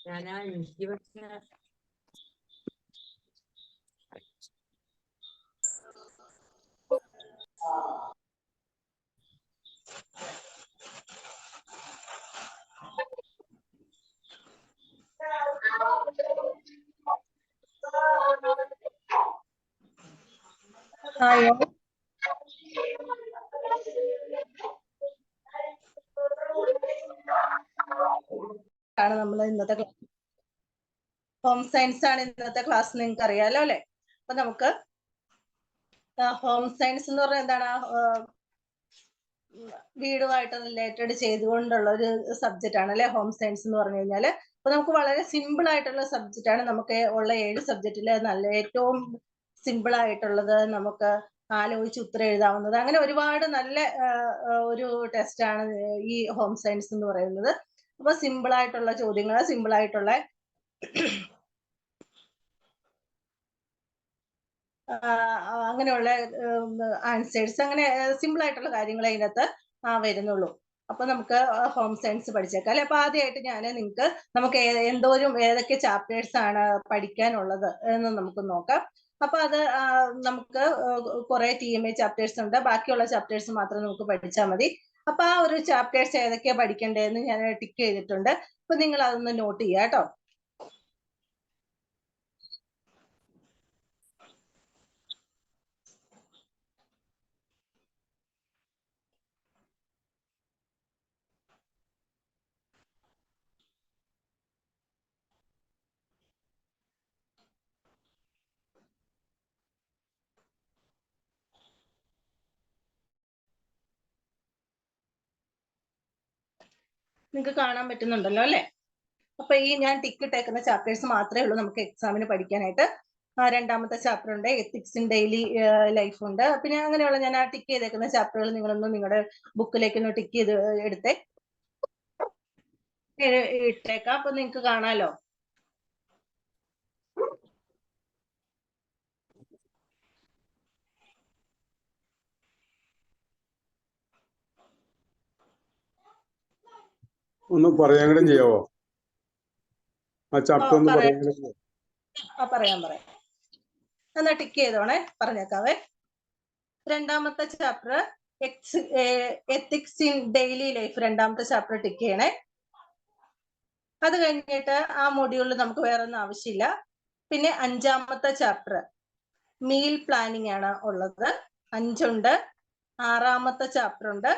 ഞാൻ ദിവസം ആയോ? ആണ് നമ്മൾ ഇന്നത്തെ ഹോം സയൻസ് ആണ് ഇന്നത്തെ ക്ലാസ്, നിങ്ങൾക്ക് അറിയാലോ അല്ലെ? അപ്പൊ നമുക്ക് ഹോം സയൻസ് എന്ന് പറഞ്ഞാൽ എന്താണ്? വീടുമായിട്ട് റിലേറ്റഡ് ചെയ്തുകൊണ്ടുള്ള ഒരു സബ്ജക്റ്റ് ആണ് അല്ലെ ഹോം സയൻസ് എന്ന് പറഞ്ഞു കഴിഞ്ഞാല്. അപ്പൊ നമുക്ക് വളരെ സിമ്പിൾ ആയിട്ടുള്ള സബ്ജക്റ്റ് ആണ്. നമുക്ക് ഉള്ള 7 സബ്ജക്റ്റില് ഏറ്റവും സിമ്പിൾ ആയിട്ടുള്ളത്, നമുക്ക് ആലോചിച്ച് ഉത്തരം എഴുതാവുന്നത്, അങ്ങനെ ഒരുപാട് നല്ല ഒരു ടെസ്റ്റ് ആണ് ഈ ഹോം സയൻസ് എന്ന് പറയുന്നത്. അപ്പൊ സിമ്പിൾ ആയിട്ടുള്ള ചോദ്യങ്ങൾ, സിമ്പിൾ ആയിട്ടുള്ള അങ്ങനെയുള്ള ആൻസേഴ്സ്, അങ്ങനെ സിമ്പിൾ ആയിട്ടുള്ള കാര്യങ്ങൾ അതിനകത്ത് വരുന്നുള്ളൂ. അപ്പൊ നമുക്ക് ഹോം സയൻസ് പഠിച്ചേക്കാം അല്ലെ? അപ്പൊ ആദ്യമായിട്ട് ഞാൻ നിങ്ങൾക്ക് നമുക്ക് ഏതൊക്കെ ചാപ്റ്റേഴ്സ് ആണ് പഠിക്കാനുള്ളത് എന്ന് നമുക്ക് നോക്കാം. അപ്പൊ അത് നമുക്ക് കുറെ TMA ചാപ്റ്റേഴ്സ് ഉണ്ട്, ബാക്കിയുള്ള ചാപ്റ്റേഴ്സ് മാത്രം നമുക്ക് പഠിച്ചാൽ മതി. അപ്പൊ ആ ഒരു ചാപ്റ്റേഴ്സ് ഏതൊക്കെയാ പഠിക്കേണ്ടതെന്ന് ഞാൻ ടിക്ക് ചെയ്തിട്ടുണ്ട്. അപ്പൊ നിങ്ങൾ അതൊന്ന് നോട്ട് ചെയ്യാം കേട്ടോ. നിങ്ങൾക്ക് കാണാൻ പറ്റുന്നുണ്ടല്ലോ അല്ലെ? അപ്പൊ ഈ ഞാൻ ടിക്ക് ഇട്ടേക്കുന്ന ചാപ്റ്റേഴ്സ് മാത്രമേ ഉള്ളൂ നമുക്ക് എക്സാമിന് പഠിക്കാനായിട്ട്. രണ്ടാമത്തെ ചാപ്റ്റർ ഉണ്ട്, എത്തിക്സ് ഇൻ ഡെയിലി ലൈഫ് ഉണ്ട്. പിന്നെ അങ്ങനെയുള്ള ഞാൻ ആ ടിക്ക് ചെയ്തേക്കുന്ന ചാപ്റ്ററുകൾ നിങ്ങളൊന്ന് നിങ്ങളുടെ ബുക്കിലേക്ക് ഒന്ന് ടിക്ക് ചെയ്ത് ഇട്ടേക്കാം. അപ്പൊ നിങ്ങൾക്ക് കാണാലോ. ഒന്ന് പറയാൻ ചെയ്യാവോ? ആ ചാപ്റ്റർ ഒന്ന് പറയാം. എന്നാ ടിക്ക് ചെയ്തോണേ, പറഞ്ഞേക്കാവേ. രണ്ടാമത്തെ chapter ethics in daily life, രണ്ടാമത്തെ ചാപ്റ്റർ ടിക്ക് ചെയ്യണേ. അത് കഴിഞ്ഞിട്ട് ആ മൊഡ്യൂളിൽ നമുക്ക് വേറെ ഒന്നും ആവശ്യമില്ല. പിന്നെ 5ാമത്തെ ചാപ്റ്റർ മീൽ പ്ലാനിങ് ആണ് ഉള്ളത്, 5 ഉണ്ട്. 6ാമത്തെ ചാപ്റ്റർ ഉണ്ട്.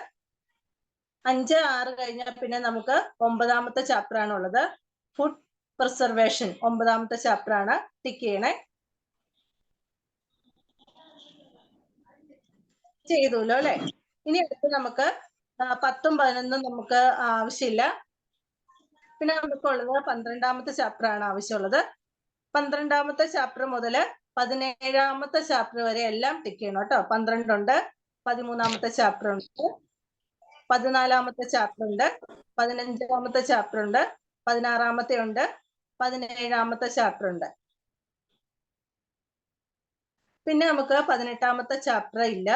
5, 6 കഴിഞ്ഞാൽ പിന്നെ നമുക്ക് 9ാമത്തെ ചാപ്റ്റർ ആണ് ഉള്ളത്, ഫുഡ് പ്രിസർവേഷൻ. 9ാമത്തെ ചാപ്റ്റർ ആണ്, ടിക്ക് ചെയ്യണേ. ചെയ്തല്ലോ അല്ലെ? ഇനി അടുത്ത് നമുക്ക് 10ഉം 11ഉം നമുക്ക് ആവശ്യമില്ല. പിന്നെ നമുക്കുള്ളത് 12ാമത്തെ ചാപ്റ്റർ ആണ് ആവശ്യമുള്ളത്. 12ാമത്തെ ചാപ്റ്റർ മുതൽ 17ാമത്തെ ചാപ്റ്റർ വരെ എല്ലാം ടിക്ക് ചെയ്യണം കേട്ടോ. 12 ഉണ്ട്, 13ാമത്തെ ചാപ്റ്റർ ഉണ്ട്, 14ാമത്തെ ചാപ്റ്റർ ഉണ്ട്, 15ാമത്തെ ചാപ്റ്റർ ഉണ്ട്, 16ാമത്തെ ഉണ്ട്, 17ാമത്തെ ചാപ്റ്റർ ഉണ്ട്. പിന്നെ നമുക്ക് 18ാമത്തെ ചാപ്റ്റർ ഇല്ല.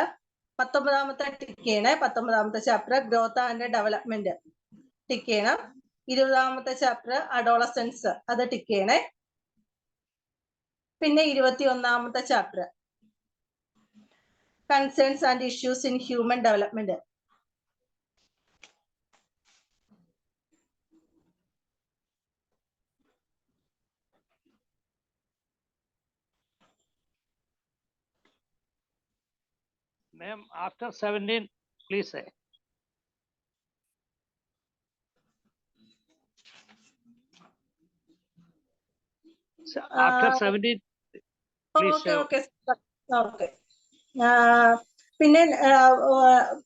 19ാമത്തെ ടിക്ക് ചെയ്യണേ. 19ാമത്തെ chapter growth and development tick ചെയ്യണം. 20ാമത്തെ ചാപ്റ്റർ അഡോളസൻസ്, അത് ടിക്ക് ചെയ്യണേ. പിന്നെ 21ാമത്തെ chapter concerns and issues in human development. Ma'am, after 17, please say. So after 17, please say. Okay. പിന്നെ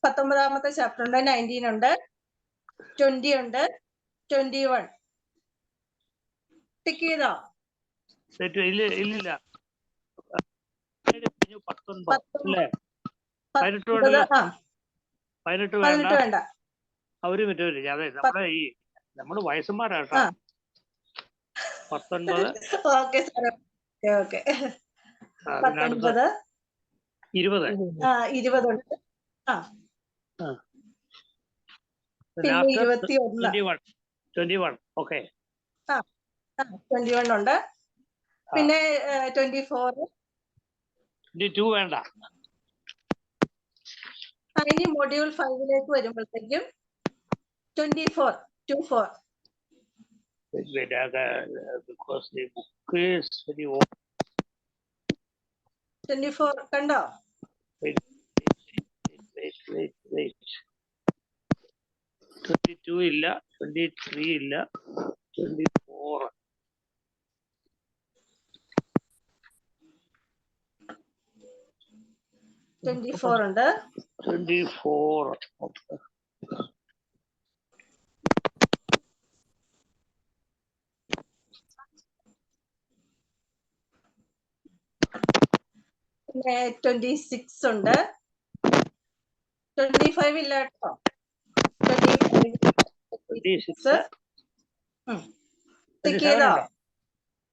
19ാമത്തെ ചാപ്റ്റർ ഉണ്ട്, 19 ഉണ്ട്, 20 ഉണ്ട്, 21 ടിക്ക് ചെയ്തോ? ഇല്ലില്ല. 18 വേണ്ട. ഒരു മിനിറ്റ്, അതെ നമ്മള് വയസ്സന്മാരാട്ടോ. 19, 19, 20 ഉണ്ട്. പിന്നെ 21. Okay. 21 ഉണ്ട്. പിന്നെ 24. 22 വേണ്ട. ഇനി മൊഡ്യൂൾ 5ലേക്ക് വരുമ്പോഴത്തേക്കും 24. Wait, because the book is very old. 24 കണ്ടോ? Wait. 22 ഇല്ല, 23 ഇല്ല, 24. 24 ഉണ്ട്. 24. Okay. പിന്നെ 26 ഉണ്ട്. 25 ഇല്ല കേട്ടോ. 26. ടിക്ക് ചെയ്തോ?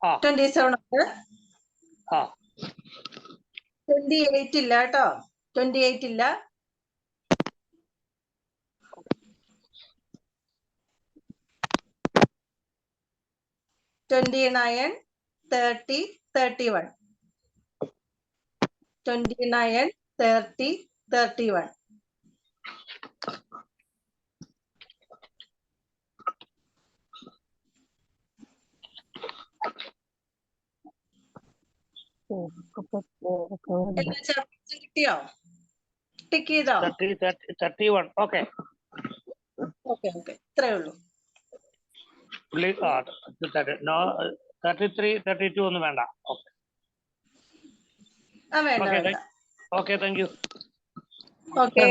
27 ഉണ്ട്. 28 ഇല്ല കേട്ടോ. 28 ഇല്ല. 29, 30, 31. 29, 30, 31. എല്ലാ ചാപ്റ്റേഴ്സും കിട്ടിയോ? ടിക്ക് ചെയ്തോ? 31. ഓക്കെ. ഇത്രേ ഉള്ളൂ. No, 33, 32 ഒന്നും വേണ്ട. വേണ്ട. Okay, thank you. Okay.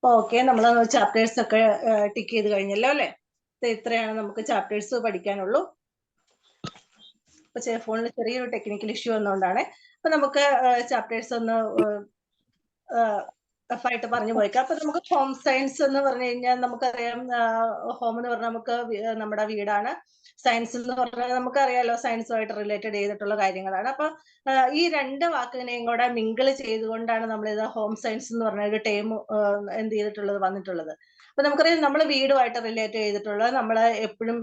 Okay, നമ്മൾ ചാപ്റ്റേഴ്സ് ഒക്കെ ടിക്ക് ചെയ്ത് കഴിഞ്ഞല്ലോ അല്ലെ? ഇത്രയാണ് നമുക്ക് ചാപ്റ്റേഴ്സ് പഠിക്കാനുള്ളൂ. ഫോണിൽ ചെറിയൊരു ടെക്നിക്കൽ ഇഷ്യൂ വന്നുകൊണ്ടാണ്. അപ്പൊ നമുക്ക് ചാപ്റ്റേഴ്സ് ഒന്ന് റഫായിട്ട് പറഞ്ഞു പോയേക്കാം. അപ്പൊ നമുക്ക് ഹോം സയൻസ് എന്ന് പറഞ്ഞു കഴിഞ്ഞാൽ നമുക്കറിയാം, ഹോം എന്ന് പറഞ്ഞാൽ നമുക്ക് നമ്മുടെ വീടാണ്. സയൻസ് എന്ന് പറഞ്ഞാൽ നമുക്കറിയാലോ, സയൻസുമായിട്ട് റിലേറ്റഡ് ചെയ്തിട്ടുള്ള കാര്യങ്ങളാണ്. അപ്പൊ ഈ രണ്ട് വാക്കിനെയും കൂടെ മിങ്കിൾ ചെയ്തുകൊണ്ടാണ് നമ്മൾ ഇത് ഹോം സയൻസ് എന്ന് പറഞ്ഞ ഒരു ടേം എന്ത് ചെയ്തിട്ടുള്ളത്, വന്നിട്ടുള്ളത്. അപ്പൊ നമുക്കറിയാം, നമ്മൾ വീടുമായിട്ട് റിലേറ്റ് ചെയ്തിട്ടുള്ള, നമ്മൾ എപ്പോഴും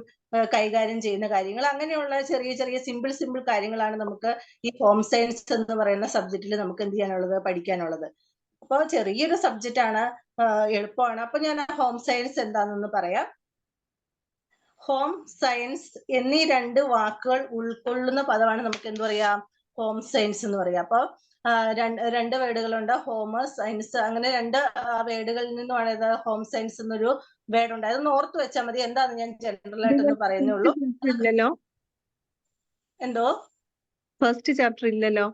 കൈകാര്യം ചെയ്യുന്ന കാര്യങ്ങൾ, അങ്ങനെയുള്ള ചെറിയ ചെറിയ സിമ്പിൾ കാര്യങ്ങളാണ് നമുക്ക് ഈ ഹോം സയൻസ് എന്ന് പറയുന്ന സബ്ജക്റ്റിൽ നമുക്ക് എന്ത് ചെയ്യാനുള്ളത്, പഠിക്കാനുള്ളത്. അപ്പൊ ചെറിയൊരു സബ്ജക്റ്റ് ആണ്, എളുപ്പമാണ്. അപ്പൊ ഞാൻ ഹോം സയൻസ് എന്താണെന്ന് പറയാം. ഹോം സയൻസ് എന്നീ രണ്ട് വാക്കുകൾ ഉൾക്കൊള്ളുന്ന പദമാണ് നമുക്ക് എന്ത് പറയാം, ഹോം സയൻസ് എന്ന് പറയാം. അപ്പൊ രണ്ട് വേർഡുകളുണ്ട്, ഹോം, സയൻസ്. അങ്ങനെ രണ്ട് വേർഡുകളിൽ നിന്നുമാണ് ഇത് ഹോം സയൻസ് എന്നൊരു വേർഡ് ഉണ്ടായത്. അതൊന്ന് ഓർത്ത് വെച്ചാൽ മതി. എന്താന്ന് ഞാൻ ജനറൽ ആയിട്ടൊന്ന് പറയുന്നുള്ളൂ. എന്തോ? ഫസ്റ്റ് ചാപ്റ്റർ ഇല്ലല്ലോ.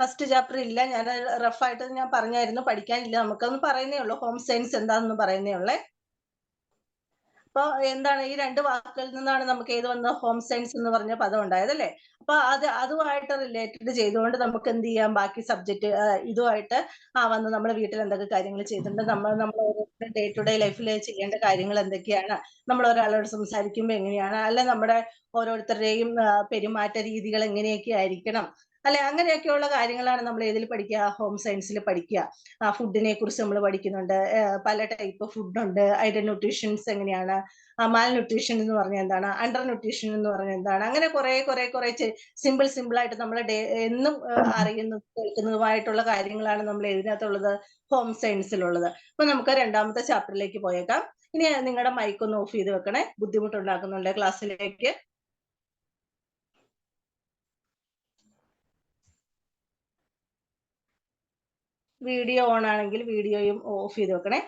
ഫസ്റ്റ് ചാപ്റ്റർ ഇല്ല. ഞാൻ റഫായിട്ട് ഞാൻ പറഞ്ഞായിരുന്നു, പഠിക്കാനില്ല. നമുക്കൊന്ന് പറയുന്നേ ഉള്ളൂ, ഹോം സയൻസ് എന്താണെന്ന് പറയുന്നേ ഉള്ളേ. അപ്പൊ എന്താണ്, ഈ രണ്ട് വാക്കുകളിൽ നിന്നാണ് നമുക്ക് ഏത് വന്ന ഹോം സയൻസ് എന്ന് പറഞ്ഞ പദം ഉണ്ടായത് അല്ലേ? അപ്പൊ അതുമായിട്ട് റിലേറ്റഡ് ചെയ്തുകൊണ്ട് നമുക്ക് എന്ത് ചെയ്യാം, ബാക്കി സബ്ജക്ട് ഇതുമായിട്ട് വന്ന് നമ്മുടെ വീട്ടിൽ എന്തൊക്കെ കാര്യങ്ങൾ ചെയ്തിട്ടുണ്ട്, നമ്മൾ ഓരോരുത്തരുടെ ഡേ ടു ഡേ ലൈഫിൽ ചെയ്യേണ്ട കാര്യങ്ങൾ എന്തൊക്കെയാണ്, നമ്മൾ ഒരാളോട് സംസാരിക്കുമ്പോൾ എങ്ങനെയാണ്, അല്ലെ നമ്മുടെ ഓരോരുത്തരുടെയും പെരുമാറ്റ രീതികൾ എങ്ങനെയൊക്കെ ആയിരിക്കണം, അല്ലെ? അങ്ങനെയൊക്കെയുള്ള കാര്യങ്ങളാണ് നമ്മൾ ഏതിൽ പഠിക്കുക, ഹോം സയൻസിൽ പഠിക്കുക. ഫുഡിനെ കുറിച്ച് നമ്മൾ പഠിക്കുന്നുണ്ട്. പല ടൈപ്പ് ഫുഡുണ്ട്, അതിന്റെ ന്യൂട്രീഷൻസ് എങ്ങനെയാണ്, മാൽ ന്യൂട്രീഷൻ എന്ന് പറഞ്ഞാൽ എന്താണ്, അണ്ടർ ന്യൂട്രീഷൻ എന്ന് പറഞ്ഞാൽ എന്താണ്, അങ്ങനെ കുറെ സിമ്പിൾ ആയിട്ട് നമ്മൾ എന്നും അറിയുന്നതും കേൾക്കുന്നതുമായിട്ടുള്ള കാര്യങ്ങളാണ് നമ്മൾ ഇതിനകത്തുള്ളത്, ഹോം സയൻസിലുള്ളത്. അപ്പൊ നമുക്ക് രണ്ടാമത്തെ ചാപ്റ്ററിലേക്ക് പോയേക്കാം. ഇനി നിങ്ങളുടെ മൈക്ക് ഒന്ന് ഓഫ് ചെയ്ത് വെക്കണേ, ബുദ്ധിമുട്ടുണ്ടാക്കുന്നുണ്ട് ക്ലാസ്സിലേക്ക്. വീഡിയോ ഓൺ ആണെങ്കിൽ വീഡിയോയും ഓഫ് ചെയ്ത് വെക്കണേ.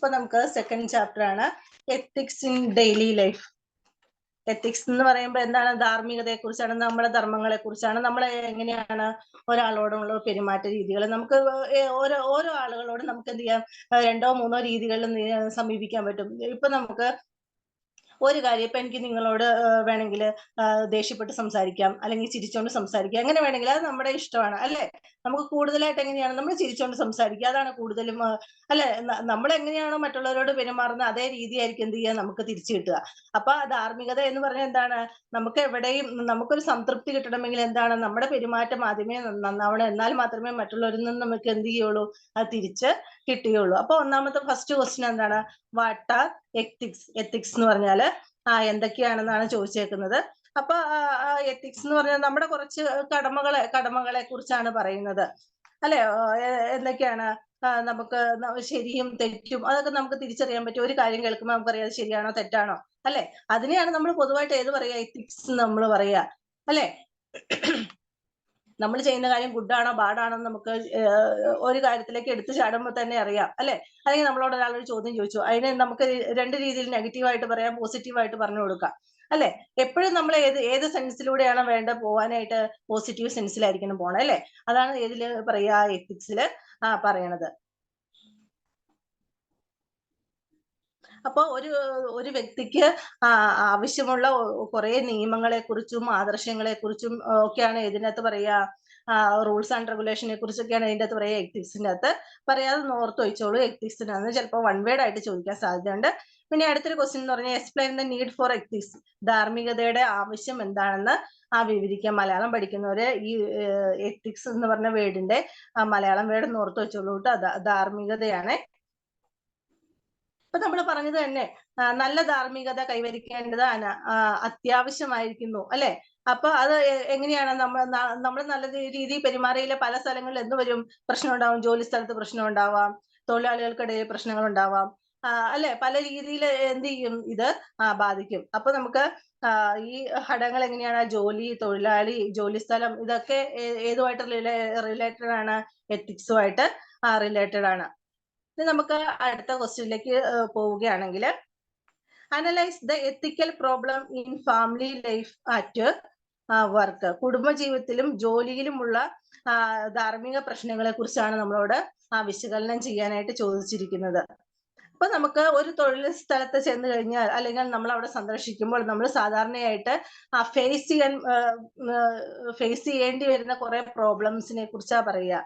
അപ്പൊ നമുക്ക് സെക്കൻഡ് ചാപ്റ്റർ ആണ് ethics in daily life. Ethics എന്ന് പറയുമ്പോൾ എന്താണ്? ധാർമ്മികതയെ കുറിച്ചാണ്, നമ്മുടെ ധർമ്മങ്ങളെ കുറിച്ചാണ്, നമ്മൾ എങ്ങനെയാണ് ഒരാളോടുള്ള പെരുമാറ്റ രീതികൾ. നമുക്ക് ഓരോ ആളുകളോട് നമുക്ക് എന്ത് ചെയ്യാം, 2 or 3 രീതികളിൽ സമീപിക്കാൻ പറ്റും. ഇപ്പൊ നമുക്ക് ഒരു കാര്യം, ഇപ്പൊ എനിക്ക് നിങ്ങളോട് വേണമെങ്കിൽ ദേഷ്യപ്പെട്ട് സംസാരിക്കാം, അല്ലെങ്കിൽ ചിരിച്ചോണ്ട് സംസാരിക്കാം, എങ്ങനെ വേണമെങ്കിൽ, അത് നമ്മുടെ ഇഷ്ടമാണ് അല്ലെ. നമുക്ക് കൂടുതലായിട്ട് എങ്ങനെയാണ് നമ്മൾ ചിരിച്ചോണ്ട് സംസാരിക്കുക, അതാണ് കൂടുതലും അല്ലെ. നമ്മൾ എങ്ങനെയാണോ മറ്റുള്ളവരോട് പെരുമാറുന്നത് അതേ രീതിയായിരിക്കും എന്ത് ചെയ്യുക നമുക്ക് തിരിച്ചു കിട്ടുക. അപ്പൊ ധാർമ്മികത എന്ന് പറഞ്ഞാൽ എന്താണ്? നമുക്ക് എവിടെയും നമുക്കൊരു സംതൃപ്തി കിട്ടണമെങ്കിൽ എന്താണ്? നമ്മുടെ പെരുമാറ്റം ആദ്യമേ നന്നാവണം, എന്നാൽ മാത്രമേ മറ്റുള്ളവരിൽ നിന്ന് നമുക്ക് എന്ത് ചെയ്യുള്ളൂ, അത് തിരിച്ച് കിട്ടുകയുള്ളൂ. അപ്പൊ ഒന്നാമത്തെ ഫസ്റ്റ് ക്വസ്റ്റ്യൻ എന്താണ്? What are ethics? എത്തിക്സ് എന്ന് പറഞ്ഞാല് എന്തൊക്കെയാണെന്നാണ് ചോദിച്ചേക്കുന്നത്. അപ്പൊ എത്തിക്സ് എന്ന് പറഞ്ഞാൽ നമ്മുടെ കുറച്ച് കടമകളെ കുറിച്ചാണ് പറയുന്നത് അല്ലെ. എന്തൊക്കെയാണ്? നമുക്ക് ശരിയും തെറ്റും അതൊക്കെ നമുക്ക് തിരിച്ചറിയാൻ പറ്റും. ഒരു കാര്യം കേൾക്കുമ്പോൾ നമുക്കറിയാം അത് ശരിയാണോ തെറ്റാണോ അല്ലെ. അതിനെയാണ് നമ്മൾ പൊതുവായിട്ട് ഏത് പറയാ? എത്തിക്സ് നമ്മൾ പറയാ അല്ലെ. നമ്മൾ ചെയ്യുന്ന കാര്യം ഗുഡാണോ ബാഡാണോ നമുക്ക് ഒരു കാര്യത്തിലേക്ക് എടുത്തു ചാടുമ്പോൾ തന്നെ അറിയാം അല്ലെ. അല്ലെങ്കിൽ നമ്മളോട് ഒരാളൊരു ചോദ്യം ചോദിച്ചു, അതിനെ നമുക്ക് 2 രീതിയിൽ നെഗറ്റീവായിട്ട് പറയാം, പോസിറ്റീവായിട്ട് പറഞ്ഞു കൊടുക്കാം അല്ലെ. എപ്പോഴും നമ്മൾ ഏത് സെൻസിലൂടെയാണ് വേണ്ട പോവാനായിട്ട്? പോസിറ്റീവ് സെൻസിലായിരിക്കണം പോണേ അല്ലെ. അതാണ് ഏതില് പറയാ? എത്തിക്സില് പറയണത്. അപ്പൊ ഒരു വ്യക്തിക്ക് ആവശ്യമുള്ള കുറെ നിയമങ്ങളെ കുറിച്ചും ആദർശങ്ങളെ കുറിച്ചും ഒക്കെയാണ് ഇതിനകത്ത് പറയാ, റൂൾസ് ആൻഡ് റെഗുലേഷനെ കുറിച്ചൊക്കെയാണ് ഇതിന്റെ അകത്ത് പറയാ, എത്തിക്സിന്റെ അകത്ത് പറയാതെ ഓർത്ത് വെച്ചോളൂ. എത്തിക്സിനാണ് ചിലപ്പോൾ 1 വേർഡ് ആയിട്ട് ചോദിക്കാൻ സാധ്യതയുണ്ട്. പിന്നെ അടുത്തൊരു ക്വസ്റ്റ്യൻ എന്ന് പറഞ്ഞാൽ explain the need for ethics. ധാർമ്മികതയുടെ ആവശ്യം എന്താണെന്ന് വിവരിക്കാം. മലയാളം പഠിക്കുന്നവര് ഈ എത്തിക്സ് എന്ന് പറഞ്ഞ വേർഡിന്റെ മലയാളം വേർഡ് ഒന്ന് ഓർത്ത് വെച്ചോളൂ കേട്ടോ. ധാർമ്മികതയാണ്. ഇപ്പൊ നമ്മൾ പറഞ്ഞത് തന്നെ നല്ല ധാർമ്മികത കൈവരിക്കേണ്ടത് അത്യാവശ്യമായിരിക്കുന്നു അല്ലെ. അപ്പൊ അത് എങ്ങനെയാണ്? നമ്മൾ നല്ല രീതിയിൽ പെരുമാറിയില്ല പല സ്ഥലങ്ങളിൽ എന്ത് വരും? പ്രശ്നം ഉണ്ടാവും. ജോലി സ്ഥലത്ത് പ്രശ്നം ഉണ്ടാവാം, തൊഴിലാളികൾക്കിടയിൽ പ്രശ്നങ്ങൾ ഉണ്ടാവാം അല്ലെ. പല രീതിയിൽ എന്ത് ചെയ്യും? ഇത് ബാധിക്കും. അപ്പൊ നമുക്ക് ഈ ഘടകങ്ങൾ എങ്ങനെയാണ്? ജോലി, തൊഴിലാളി, ജോലി സ്ഥലം, ഇതൊക്കെ ഏതുമായിട്ട് റിലേറ്റഡ് ആണ്? എത്തിക്സുമായിട്ട് റിലേറ്റഡ് ആണ്. ഇനി നമുക്ക് അടുത്ത ക്വസ്റ്റ്യനിലേക്ക് പോവുകയാണെങ്കിൽ, analyse the ethical problem in family life at work. കുടുംബജീവിതത്തിലും ജോലിയിലുമുള്ള ധാർമ്മിക പ്രശ്നങ്ങളെ കുറിച്ചാണ് നമ്മളോട് വിശകലനം ചെയ്യാനായിട്ട് ചോദിച്ചിരിക്കുന്നത്. അപ്പൊ നമുക്ക് ഒരു തൊഴിൽ സ്ഥലത്ത് ചെന്ന് കഴിഞ്ഞാൽ, അല്ലെങ്കിൽ നമ്മൾ അവിടെ സന്ദർശിക്കുമ്പോൾ നമ്മൾ സാധാരണയായിട്ട് ഫേസ് ചെയ്യേണ്ടി വരുന്ന കുറെ പ്രോബ്ലംസിനെ കുറിച്ചാ പറയുക.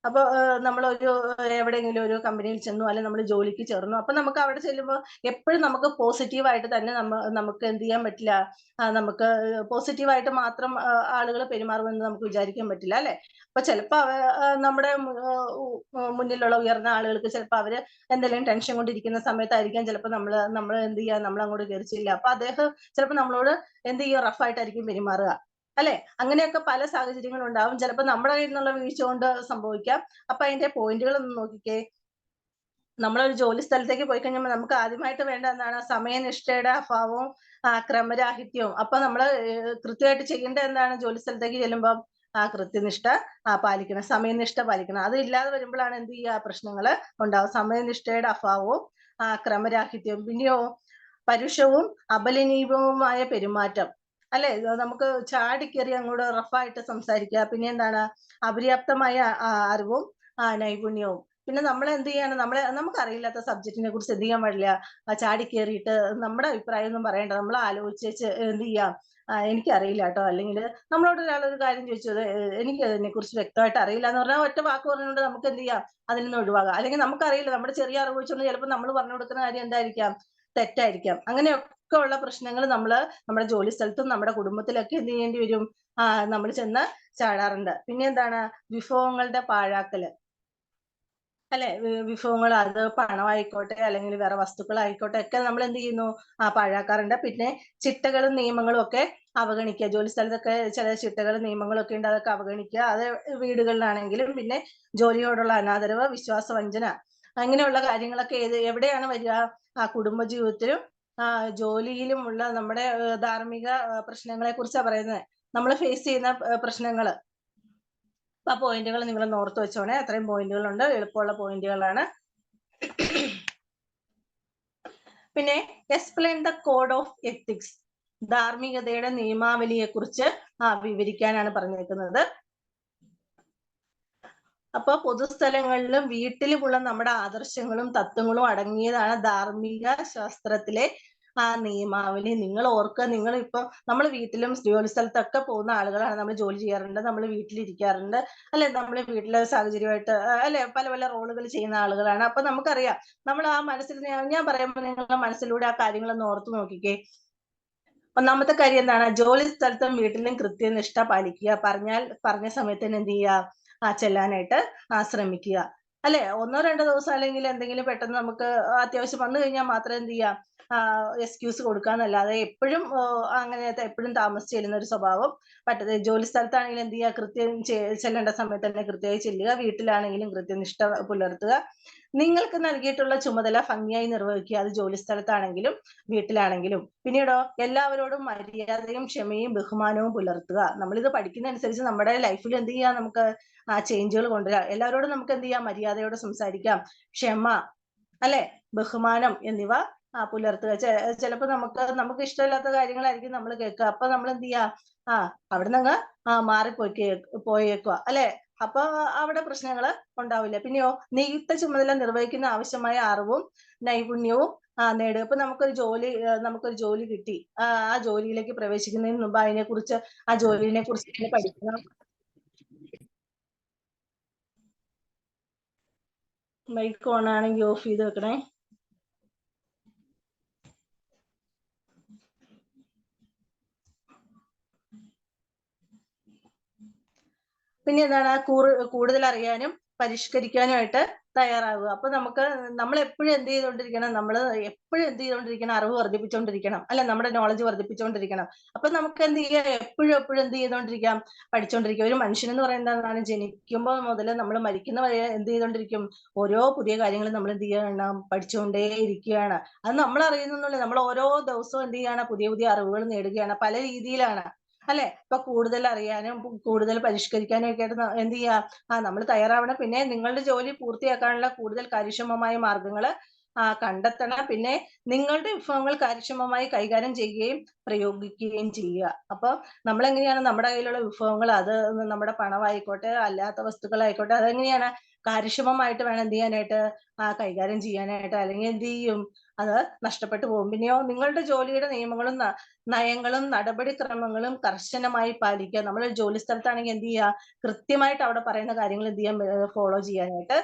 അപ്പൊ നമ്മളൊരു എവിടെയെങ്കിലും ഒരു കമ്പനിയിൽ ചെന്നു, അല്ലെങ്കിൽ നമ്മൾ ജോലിക്ക് ചേർന്നു. അപ്പൊ നമുക്ക് അവിടെ ചെല്ലുമ്പോൾ എപ്പോഴും നമുക്ക് പോസിറ്റീവായിട്ട് തന്നെ നമുക്ക് എന്ത് ചെയ്യാൻ പറ്റില്ല, നമുക്ക് പോസിറ്റീവായിട്ട് മാത്രം ആളുകൾ പെരുമാറുമെന്ന് നമുക്ക് വിചാരിക്കാൻ പറ്റില്ല അല്ലെ. അപ്പൊ ചിലപ്പോ നമ്മുടെ മുന്നിലുള്ള ഉയർന്ന ആളുകൾക്ക് ചിലപ്പോൾ അവര് എന്തെങ്കിലും ടെൻഷൻ കൊണ്ടിരിക്കുന്ന സമയത്തായിരിക്കാം ചിലപ്പോൾ നമ്മൾ എന്ത് ചെയ്യാ, നമ്മൾ അങ്ങോട്ട് കയറിച്ചില്ല. അപ്പൊ അദ്ദേഹം ചിലപ്പോൾ നമ്മളോട് എന്ത് ചെയ്യുക, റഫായിട്ടായിരിക്കും പെരുമാറുക അല്ലെ. അങ്ങനെയൊക്കെ പല സാഹചര്യങ്ങളും ഉണ്ടാവും. ചിലപ്പോൾ നമ്മുടെ കയ്യിൽ നിന്നുള്ള വീഴ്ച കൊണ്ട് സംഭവിക്കാം. അപ്പൊ അതിന്റെ പോയിന്റുകൾ ഒന്ന് നോക്കിക്കേ. നമ്മളൊരു ജോലി സ്ഥലത്തേക്ക് പോയി കഴിഞ്ഞാൽ നമുക്ക് ആദ്യമായിട്ട് വേണ്ട എന്താണ്? സമയനിഷ്ഠയുടെ അഭാവവും ക്രമരാഹിത്യവും. അപ്പൊ നമ്മൾ കൃത്യമായിട്ട് ചെയ്യേണ്ട എന്താണ്? ജോലി സ്ഥലത്തേക്ക് ചെല്ലുമ്പോൾ കൃത്യനിഷ്ഠ പാലിക്കണം, സമയനിഷ്ഠ പാലിക്കണം. അത് ഇല്ലാതെ വരുമ്പോഴാണ് എന്ത് ചെയ്യുക? പ്രശ്നങ്ങൾ ഉണ്ടാവും. സമയനിഷ്ഠയുടെ അഭാവവും ക്രമരാഹിത്യവും. പിന്നെയോ പരുഷവും അപലനീയവുമായ പെരുമാറ്റം അല്ലെ. നമുക്ക് ചാടിക്കേറി അങ്ങോട്ട് റഫായിട്ട് സംസാരിക്കുക. പിന്നെ എന്താണ്? അപര്യാപ്തമായ അറിവും നൈപുണ്യവും. പിന്നെ നമ്മൾ എന്ത് ചെയ്യാണ്? നമുക്കറിയില്ലാത്ത സബ്ജക്റ്റിനെ കുറിച്ച് എന്ത് ചെയ്യാൻ പാടില്ല, ചാടിക്കേറിയിട്ട് നമ്മുടെ അഭിപ്രായം ഒന്നും പറയണ്ട. നമ്മൾ ആലോചിച്ച് എന്ത് ചെയ്യാം, എനിക്കറിയില്ല കേട്ടോ, അല്ലെങ്കിൽ നമ്മളോട് ഒരാളൊരു കാര്യം ചോദിച്ചത് എനിക്ക് അതിനെ കുറിച്ച് വ്യക്തമായിട്ട് അറിയില്ല എന്ന് പറഞ്ഞാൽ ഒറ്റ വാക്ക് പറഞ്ഞുകൊണ്ട് നമുക്ക് എന്ത് ചെയ്യാം, അതിൽ നിന്ന് ഒഴിവാകാം. അല്ലെങ്കിൽ നമുക്കറിയില്ല, നമ്മുടെ ചെറിയ അറിവ് വെച്ചുകൊണ്ട് ചിലപ്പോൾ നമ്മൾ പറഞ്ഞു കൊടുക്കുന്ന കാര്യം എന്തായിരിക്കാം, തെറ്റായിരിക്കാം. അങ്ങനെയൊക്കെ ഉള്ള പ്രശ്നങ്ങൾ നമ്മുടെ ജോലി സ്ഥലത്തും നമ്മുടെ കുടുംബത്തിലൊക്കെ എന്ത് ചെയ്യേണ്ടി വരും, നമ്മൾ ചെന്ന് ചാടാറുണ്ട്. പിന്നെ എന്താണ്? വിഭവങ്ങളുടെ പാഴാക്കല് അല്ലെ. വിഭവങ്ങൾ, അത് പണമായിക്കോട്ടെ അല്ലെങ്കിൽ വേറെ വസ്തുക്കളായിക്കോട്ടെ, ഒക്കെ നമ്മൾ എന്ത് ചെയ്യുന്നു, പാഴാക്കാറുണ്ട്. പിന്നെ ചിട്ടകളും നിയമങ്ങളും ഒക്കെ അവഗണിക്കുക. ജോലി സ്ഥലത്തൊക്കെ ചില ചിട്ടകളും നിയമങ്ങളും ഒക്കെ ഉണ്ട്, അതൊക്കെ അവഗണിക്കുക. അത് വീടുകളിലാണെങ്കിലും. പിന്നെ ജോലിയോടുള്ള അനാദരവ്, വിശ്വാസവഞ്ചന, അങ്ങനെയുള്ള കാര്യങ്ങളൊക്കെ എവിടെയാണ് വരിക? കുടുംബജീവിതത്തിലും ജോലിയിലുമുള്ള നമ്മുടെ ധാർമ്മിക പ്രശ്നങ്ങളെ കുറിച്ചാണ് പറയുന്നത്. നമ്മൾ ഫേസ് ചെയ്യുന്ന പ്രശ്നങ്ങള്. ആ പോയിന്റുകൾ നിങ്ങൾ ഓർത്ത് വെച്ചോണേ. അത്രയും പോയിന്റുകളുണ്ട്, എളുപ്പമുള്ള പോയിന്റുകളാണ്. പിന്നെ explain the code of ethics, ധാർമ്മികതയുടെ നിയമാവലിയെ കുറിച്ച് വിവരിക്കാനാണ് പറഞ്ഞിരിക്കുന്നത്. അപ്പൊ പൊതുസ്ഥലങ്ങളിലും വീട്ടിലുമുള്ള നമ്മുടെ ആദർശങ്ങളും തത്വങ്ങളും അടങ്ങിയതാണ് ധാർമ്മിക ശാസ്ത്രത്തിലെ നിയമാവലി. നിങ്ങൾ ഓർക്കുക, നിങ്ങൾ ഇപ്പൊ നമ്മൾ വീട്ടിലും ജോലി സ്ഥലത്തൊക്കെ പോകുന്ന ആളുകളാണ്. നമ്മൾ ജോലി ചെയ്യാറുണ്ട്, നമ്മൾ വീട്ടിലിരിക്കാറുണ്ട്, അല്ലെ, നമ്മൾ വീട്ടിലെ സാഹചര്യമായിട്ട് അല്ലെ പല പല റോളുകൾ ചെയ്യുന്ന ആളുകളാണ്. അപ്പൊ നമുക്കറിയാം, നമ്മൾ ആ മനസ്സിൽ, ഞാൻ പറയുമ്പോൾ നിങ്ങളുടെ മനസ്സിലൂടെ ആ കാര്യങ്ങളൊന്ന് ഓർത്തു നോക്കിക്കേ. ഒന്നാമത്തെ കാര്യം എന്താണ്? ജോലി സ്ഥലത്തും വീട്ടിലും കൃത്യനിഷ്ഠ പാലിക്കുക. പറഞ്ഞ സമയത്ത് തന്നെ എന്ത് ചെയ്യുക? ചെല്ലാനായിട്ട് ശ്രമിക്കുക, അല്ലെ. 1-2 ദിവസം അല്ലെങ്കിൽ എന്തെങ്കിലും പെട്ടെന്ന് നമുക്ക് അത്യാവശ്യം വന്നു കഴിഞ്ഞാൽ മാത്രം എന്ത് ചെയ്യാം? എക്സ്ക്യൂസ് കൊടുക്കാന്നല്ലാതെ എപ്പോഴും അങ്ങനത്തെ എപ്പോഴും താമസിച്ച് ചെല്ലുന്ന ഒരു സ്വഭാവം പറ്റരുത്. ജോലി സ്ഥലത്താണെങ്കിലും എന്ത് ചെയ്യുക? കൃത്യം ചെല്ലേണ്ട സമയത്ത് തന്നെ കൃത്യമായി ചെല്ലുക. വീട്ടിലാണെങ്കിലും കൃത്യനിഷ്ഠ പുലർത്തുക. നിങ്ങൾക്ക് നൽകിയിട്ടുള്ള ചുമതല ഭംഗിയായി നിർവഹിക്കുക. അത് ജോലി സ്ഥലത്താണെങ്കിലും വീട്ടിലാണെങ്കിലും. പിന്നീടോ, എല്ലാവരോടും മര്യാദയും ക്ഷമയും ബഹുമാനവും പുലർത്തുക. നമ്മളിത് പഠിക്കുന്ന അനുസരിച്ച് നമ്മുടെ ലൈഫിൽ എന്ത് ചെയ്യാം? നമുക്ക് ചേഞ്ചുകൾ കൊണ്ടുവരാം. എല്ലാവരോടും നമുക്ക് എന്ത് ചെയ്യാം? മര്യാദയോടെ സംസാരിക്കാം. ക്ഷമ, അല്ലെ, ബഹുമാനം എന്നിവ പുലർത്തുക. ചിലപ്പോ നമുക്ക് ഇഷ്ടമില്ലാത്ത കാര്യങ്ങളായിരിക്കും നമ്മൾ കേൾക്കുക. അപ്പൊ നമ്മൾ എന്ത് ചെയ്യാ? അവിടെ നിന്ന് പോയേക്കുക, അല്ലെ. അപ്പൊ അവിടെ പ്രശ്നങ്ങൾ ഉണ്ടാവില്ല. പിന്നെയോ, നിയുക്ത ചുമതല നിർവഹിക്കുന്ന ആവശ്യമായ അറിവും നൈപുണ്യവും നേടുക. ഇപ്പൊ നമുക്കൊരു ജോലി കിട്ടി. ആ ജോലിയിലേക്ക് പ്രവേശിക്കുന്നതിന് മുമ്പ് ആ ജോലിനെ കുറിച്ച് പഠിക്കണം. മൈക്ക് ഓൺ ആണെങ്കിൽ ഓഫ് ചെയ്ത് വെക്കണേ. പിന്നെ എന്താണ്? കൂടുതൽ അറിയാനും പരിഷ്കരിക്കാനുമായിട്ട് തയ്യാറാവുക. അപ്പൊ നമ്മൾ എപ്പോഴും എന്ത് ചെയ്തുകൊണ്ടിരിക്കണം? അറിവ് വർദ്ധിപ്പിച്ചുകൊണ്ടിരിക്കണം, അല്ലെ, നമ്മുടെ നോളജ് വർദ്ധിപ്പിച്ചുകൊണ്ടിരിക്കണം. അപ്പൊ നമുക്ക് എന്ത് ചെയ്യാം? എപ്പോഴും എന്ത് ചെയ്തുകൊണ്ടിരിക്കാം? പഠിച്ചുകൊണ്ടിരിക്കുക. ഒരു മനുഷ്യൻ എന്ന് പറയുന്നത് എന്താണ്? ജനിക്കുമ്പോൾ മുതൽ നമ്മൾ മരിക്കുന്ന വരെ എന്ത് ചെയ്തുകൊണ്ടിരിക്കും? ഓരോ പുതിയ കാര്യങ്ങൾ നമ്മൾ എന്ത് ചെയ്യണം? പഠിച്ചുകൊണ്ടേ ഇരിക്കുകയാണ്. അത് നമ്മൾ അറിയുന്നില്ല. നമ്മൾ ഓരോ ദിവസവും എന്ത് ചെയ്യാണ്? പുതിയ പുതിയ അറിവുകൾ നേടുകയാണ്, പല രീതിയിലാണ്, അല്ലെ. ഇപ്പൊ കൂടുതൽ അറിയാനും കൂടുതൽ പരിഷ്കരിക്കാനും ഒക്കെ ആയിട്ട് എന്ത് ചെയ്യുക? നമ്മൾ തയ്യാറാവണം. പിന്നെ നിങ്ങളുടെ ജോലി പൂർത്തിയാക്കാനുള്ള കൂടുതൽ കാര്യക്ഷമമായ മാർഗങ്ങൾ കണ്ടെത്തണം. പിന്നെ നിങ്ങളുടെ വിഭവങ്ങൾ കാര്യക്ഷമമായി കൈകാര്യം ചെയ്യുകയും പ്രയോഗിക്കുകയും ചെയ്യുക. അപ്പൊ നമ്മൾ എങ്ങനെയാണ് നമ്മുടെ കയ്യിലുള്ള വിഭവങ്ങൾ, അത് നമ്മുടെ പണമായിക്കോട്ടെ അല്ലാത്ത വസ്തുക്കളായിക്കോട്ടെ, അതെങ്ങനെയാണ് കാര്യക്ഷമമായിട്ട് വേണം എന്ത് ചെയ്യാനായിട്ട്? കൈകാര്യം ചെയ്യാനായിട്ട്. അല്ലെങ്കിൽ എന്ത് ചെയ്യും? അത് നഷ്ടപ്പെട്ടു പോകും. പിന്നെയോ, നിങ്ങളുടെ ജോലിയുടെ നിയമങ്ങളും നയങ്ങളും നടപടിക്രമങ്ങളും കർശനമായി പാലിക്കുക. നമ്മൾ ജോലി സ്ഥലത്താണെങ്കിൽ എന്ത് ചെയ്യുക? കൃത്യമായിട്ട് അവിടെ പറയുന്ന കാര്യങ്ങൾ എന്ത് ചെയ്യാൻ ഫോളോ ചെയ്യാനായിട്ട്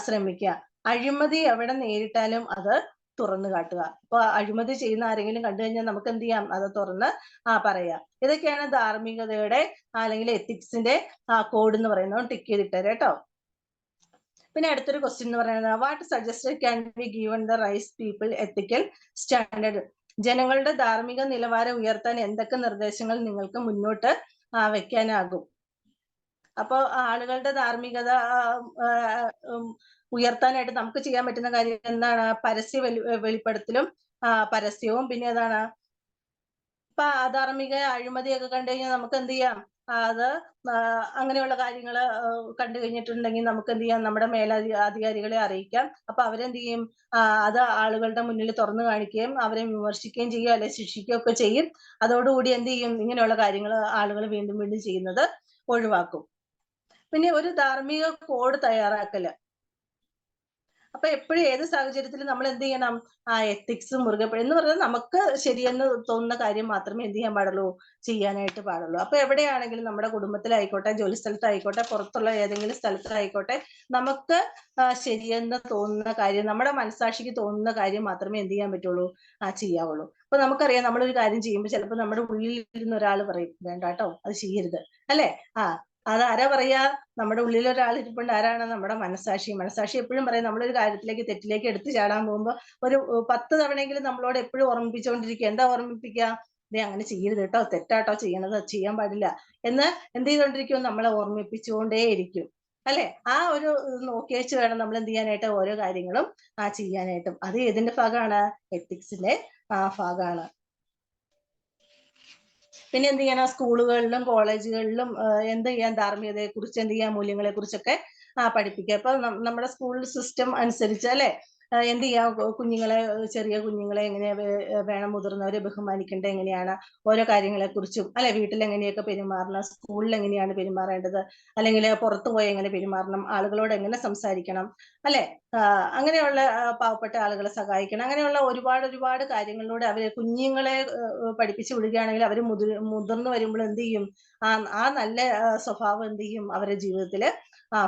ശ്രമിക്കുക. അഴിമതി എവിടെ നേരിട്ടാലും അത് തുറന്നു കാട്ടുക. അപ്പൊ അഴിമതി ചെയ്യുന്ന ആരെങ്കിലും കണ്ടു കഴിഞ്ഞാൽ നമുക്ക് എന്ത് ചെയ്യാം? അത് തുറന്ന് പറയാം. ഇതൊക്കെയാണ് ധാർമ്മികതയുടെ അല്ലെങ്കിൽ എത്തിക്സിന്റെ കോഡ് എന്ന് പറയുന്നത്. ടിക്ക് ചെയ്തിട്ടേ കേട്ടോ. പിന്നെ അടുത്തൊരു ക്വസ്റ്റ്യൻ എന്ന് പറയുന്നത്, what suggested can be given the raise people ethical standard? ജനങ്ങളുടെ ധാർമ്മിക നിലവാരം ഉയർത്താൻ എന്തൊക്കെ നിർദ്ദേശങ്ങൾ നിങ്ങൾക്ക് മുന്നോട്ട് വെക്കാനാകും? അപ്പൊ ആളുകളുടെ ധാർമ്മികത ഉയർത്താനായിട്ട് നമുക്ക് ചെയ്യാൻ പറ്റുന്ന കാര്യം എന്താണ്? വെളിപ്പെടുത്തലും പരസ്യവും. പിന്നെ ഏതാണ്? ഇപ്പൊ അധാർമിക അഴിമതിയൊക്കെ കണ്ടു കഴിഞ്ഞാൽ നമുക്ക് എന്ത് ചെയ്യാം? അത് അങ്ങനെയുള്ള കാര്യങ്ങൾ കണ്ടു കഴിഞ്ഞിട്ടുണ്ടെങ്കിൽ നമുക്ക് എന്ത് ചെയ്യാം? നമ്മുടെ മേലധികാരികളെ അറിയിക്കാം. അപ്പൊ അവരെന്ത് ചെയ്യും? അത് ആളുകളുടെ മുന്നിൽ തുറന്നു കാണിക്കുകയും അവരെ വിമർശിക്കുകയും ചെയ്യും, അല്ലെ ശിക്ഷിക്കുകയും ഒക്കെ ചെയ്യും. അതോടുകൂടി എന്ത് ചെയ്യും? ഇങ്ങനെയുള്ള കാര്യങ്ങൾ ആളുകൾ വീണ്ടും വീണ്ടും ചെയ്യുന്നത് ഒഴിവാക്കും. പിന്നെ ഒരു ധാർമ്മിക കോഡ് തയ്യാറാക്കല്. അപ്പൊ എപ്പോഴും ഏത് സാഹചര്യത്തിലും നമ്മൾ എന്ത് ചെയ്യണം? എത്തിക്സ് മുറുകെ എന്ന് പറഞ്ഞാൽ നമുക്ക് ശരിയെന്ന് തോന്നുന്ന കാര്യം മാത്രമേ എന്ത് ചെയ്യാൻ പാടുള്ളൂ? ചെയ്യാനായിട്ട് പാടുള്ളൂ. അപ്പൊ എവിടെയാണെങ്കിലും, നമ്മുടെ കുടുംബത്തിലായിക്കോട്ടെ, ജോലി സ്ഥലത്തായിക്കോട്ടെ, പുറത്തുള്ള ഏതെങ്കിലും സ്ഥലത്തായിക്കോട്ടെ, നമുക്ക് ശരിയെന്ന് തോന്നുന്ന കാര്യം, നമ്മുടെ മനസാക്ഷിക്ക് തോന്നുന്ന കാര്യം മാത്രമേ എന്ത് ചെയ്യാൻ പറ്റുള്ളൂ? ചെയ്യാവുള്ളൂ. അപ്പൊ നമുക്കറിയാം, നമ്മളൊരു കാര്യം ചെയ്യുമ്പോൾ ചിലപ്പോൾ നമ്മുടെ ഉള്ളിൽ ഇരുന്ന ഒരാൾ പറയും, വേണ്ട കേട്ടോ, അത് ചെയ്യരുത്, അല്ലെ. അത് ആരാ പറയാ? നമ്മുടെ ഉള്ളിൽ ഒരാൾ ഇരിപ്പുണ്ട്. ആരാണ്? നമ്മുടെ മനസാക്ഷി. മനസാക്ഷി എപ്പോഴും പറയും, നമ്മളൊരു കാര്യത്തിലേക്ക്, തെറ്റിലേക്ക് എടുത്തു ചാടാൻ പോകുമ്പോൾ ഒരു 10 തവണയെങ്കിലും നമ്മളോട് എപ്പോഴും ഓർമ്മിപ്പിച്ചുകൊണ്ടിരിക്കുക. എന്താ ഓർമ്മിപ്പിക്കുക? ദേ അങ്ങനെ ചെയ്യരുത് കേട്ടോ, തെറ്റാട്ടോ ചെയ്യണത്, ചെയ്യാൻ പാടില്ല എന്ന് എന്ത് ചെയ്തുകൊണ്ടിരിക്കും? നമ്മളെ ഓർമ്മിപ്പിച്ചുകൊണ്ടേയിരിക്കും, അല്ലെ. ആ ഒരു നോക്കി വെച്ച് വേണം നമ്മൾ എന്ത് ചെയ്യാനായിട്ട്? ഓരോ കാര്യങ്ങളും ചെയ്യാനായിട്ടും. അത് ഏതിന്റെ ഭാഗമാണ്? എത്തിക്സിന്റെ ഭാഗമാണ്. പിന്നെ എന്ത് ചെയ്യണം? സ്കൂളുകളിലും കോളേജുകളിലും എന്ത് ചെയ്യാൻ? ധാർമ്മികതയെ കുറിച്ച് എന്ത് ചെയ്യാൻ? മൂല്യങ്ങളെ കുറിച്ചൊക്കെ പഠിപ്പിക്കുക. അപ്പൊ നമ്മുടെ സ്കൂൾ സിസ്റ്റം അനുസരിച്ച്, അല്ലെ, എന്ത് ചെയ്യാം, കുഞ്ഞുങ്ങളെ, ചെറിയ കുഞ്ഞുങ്ങളെ എങ്ങനെ വേണം, മുതിർന്നവരെ ബഹുമാനിക്കേണ്ടത് എങ്ങനെയാണ്, ഓരോ കാര്യങ്ങളെ കുറിച്ചും അല്ലെ, വീട്ടിൽ എങ്ങനെയൊക്കെ പെരുമാറണം, സ്കൂളിൽ എങ്ങനെയാണ് പെരുമാറേണ്ടത്, അല്ലെങ്കിൽ പുറത്തു പോയി എങ്ങനെ പെരുമാറണം, ആളുകളോട് എങ്ങനെ സംസാരിക്കണം, അല്ലെ, അങ്ങനെയുള്ള പാവപ്പെട്ട ആളുകളെ സഹായിക്കണം, അങ്ങനെയുള്ള ഒരുപാട് കാര്യങ്ങളിലൂടെ അവര് കുഞ്ഞുങ്ങളെ പഠിപ്പിച്ചു വിടുകയാണെങ്കിൽ അവർ മുതിർന്നു വരുമ്പോൾ എന്ത് ചെയ്യും, ആ നല്ല സ്വഭാവം എന്ത് ചെയ്യും, അവരുടെ ജീവിതത്തില്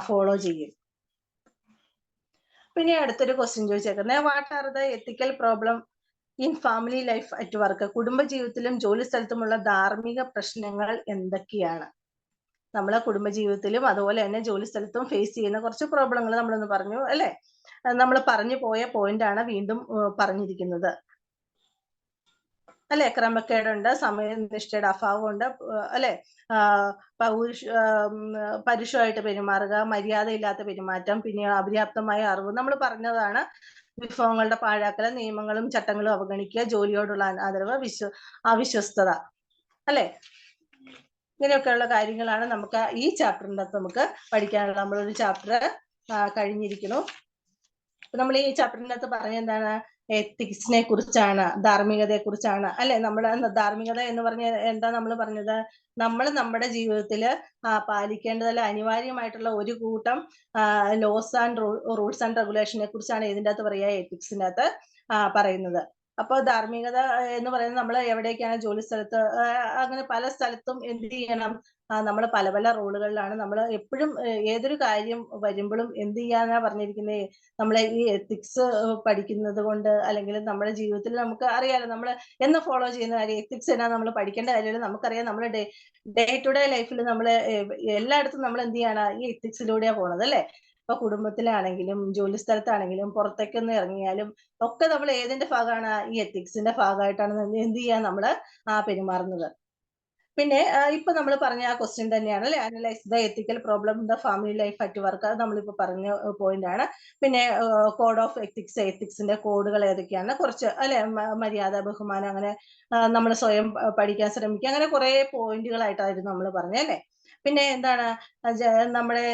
ഫോളോ ചെയ്യും. പിന്നെ അടുത്തൊരു ക്വസ്റ്റ്യൻ ചോദിച്ചേക്കുന്നത്, what are the ethical problem in family life at work? കുടുംബ ജീവിതത്തിലും ജോലി സ്ഥലത്തുമുള്ള ധാർമ്മിക പ്രശ്നങ്ങൾ എന്തൊക്കെയാണ്? നമ്മളെ കുടുംബജീവിതത്തിലും അതുപോലെ തന്നെ ജോലി സ്ഥലത്തും ഫേസ് ചെയ്യുന്ന കുറച്ച് പ്രോബ്ലങ്ങൾ നമ്മളൊന്ന് പറഞ്ഞു അല്ലെ. നമ്മൾ പറഞ്ഞു പോയ പോയിന്റ് ആണ് വീണ്ടും പറഞ്ഞിരിക്കുന്നത് അല്ലെ. ക്രമക്കേടുണ്ട്, സമയനിഷ്ഠയുടെ അഭാവമുണ്ട്, അല്ലെ, പരുഷമായിട്ട് പെരുമാറുക, മര്യാദയില്ലാത്ത പെരുമാറ്റം, പിന്നെ അപര്യാപ്തമായ അറിവ് നമ്മൾ പറഞ്ഞതാണ്. വിഭവങ്ങളുടെ പാഴാക്കൽ, നിയമങ്ങളും ചട്ടങ്ങളും അവഗണിക്കുക, ജോലിയോടുള്ള ആദരവ്, അവിശ്വസ്തത, അല്ലെ, ഇങ്ങനെയൊക്കെയുള്ള കാര്യങ്ങളാണ് നമുക്ക് ഈ ചാപ്റ്ററിൻ്റെ അകത്ത് നമുക്ക് പഠിക്കാനുള്ള. നമ്മളൊരു ചാപ്റ്റർ കഴിഞ്ഞിരിക്കുന്നു. നമ്മൾ ഈ ചാപ്റ്ററിൻ്റെ അകത്ത് പറഞ്ഞ എന്താണ്, എത്തിക്സിനെ കുറിച്ചാണ്, ധാർമ്മികതയെ കുറിച്ചാണ് അല്ലെ. നമ്മുടെ ധാർമ്മികത എന്ന് പറഞ്ഞ എന്താ നമ്മൾ പറഞ്ഞത്, നമ്മൾ നമ്മുടെ ജീവിതത്തിൽ പാലിക്കേണ്ടതല്ല അനിവാര്യമായിട്ടുള്ള ഒരു കൂട്ടം ലോസ് ആൻഡ് റൂൾസ് ആൻഡ് റെഗുലേഷനെ കുറിച്ചാണ് ഇതിൻ്റെ അകത്ത് പറയുക, എത്തിക്സിൻ്റെ അകത്ത് പറയുന്നത്. അപ്പൊ ധാർമ്മികത എന്ന് പറയുന്നത് നമ്മൾ എവിടേക്കാണ്, ജോലി സ്ഥലത്ത്, അങ്ങനെ പല സ്ഥലത്തും എന്ത് ചെയ്യണം, നമ്മൾ പല റോളുകളിലാണ്. നമ്മൾ എപ്പോഴും ഏതൊരു കാര്യം വരുമ്പോഴും എന്ത് ചെയ്യാനാ പറഞ്ഞിരിക്കുന്നത്, നമ്മളെ ഈ എത്തിക്സ് പഠിക്കുന്നത് കൊണ്ട്, അല്ലെങ്കിൽ നമ്മുടെ ജീവിതത്തിൽ നമുക്ക് അറിയാലോ, നമ്മൾ എന്ന് ഫോളോ ചെയ്യുന്ന കാര്യം എത്തിക്സ് എന്നാ നമ്മൾ പഠിക്കേണ്ട കാര്യമില്ല. നമുക്കറിയാം, നമ്മുടെ ഡേ ടു ഡേ ലൈഫിൽ നമ്മൾ എല്ലായിടത്തും നമ്മൾ എന്ത് ചെയ്യാണ്, ഈ എത്തിക്സിലൂടെയാണ് പോണത് അല്ലെ. ഇപ്പൊ കുടുംബത്തിലാണെങ്കിലും ജോലി സ്ഥലത്താണെങ്കിലും പുറത്തേക്കൊന്ന് ഇറങ്ങിയാലും ഒക്കെ നമ്മൾ ഏതിന്റെ ഭാഗമാണ്, ഈ എത്തിക്സിന്റെ ഭാഗമായിട്ടാണ് എന്ത് ചെയ്യാൻ നമ്മൾ പെരുമാറുന്നത്. പിന്നെ ഇപ്പൊ നമ്മൾ പറഞ്ഞ ആ ക്വസ്റ്റ്യൻ തന്നെയാണ് അല്ലെ, analyse the ethical problem in the family life at work. അത് നമ്മളിപ്പോ പറഞ്ഞ പോയിന്റ് ആണ്. പിന്നെ കോഡ് ഓഫ് എത്തിക്സ്, എത്തിക്സിന്റെ കോഡുകൾ ഏതൊക്കെയാണ്, കുറച്ച് അല്ലെ, മര്യാദ, ബഹുമാനം, അങ്ങനെ നമ്മൾ സ്വയം പഠിക്കാൻ ശ്രമിക്കുക, അങ്ങനെ കുറെ പോയിന്റുകളായിട്ടായിരുന്നു നമ്മൾ പറഞ്ഞത് അല്ലെ. പിന്നെ എന്താണ്, നമ്മുടെ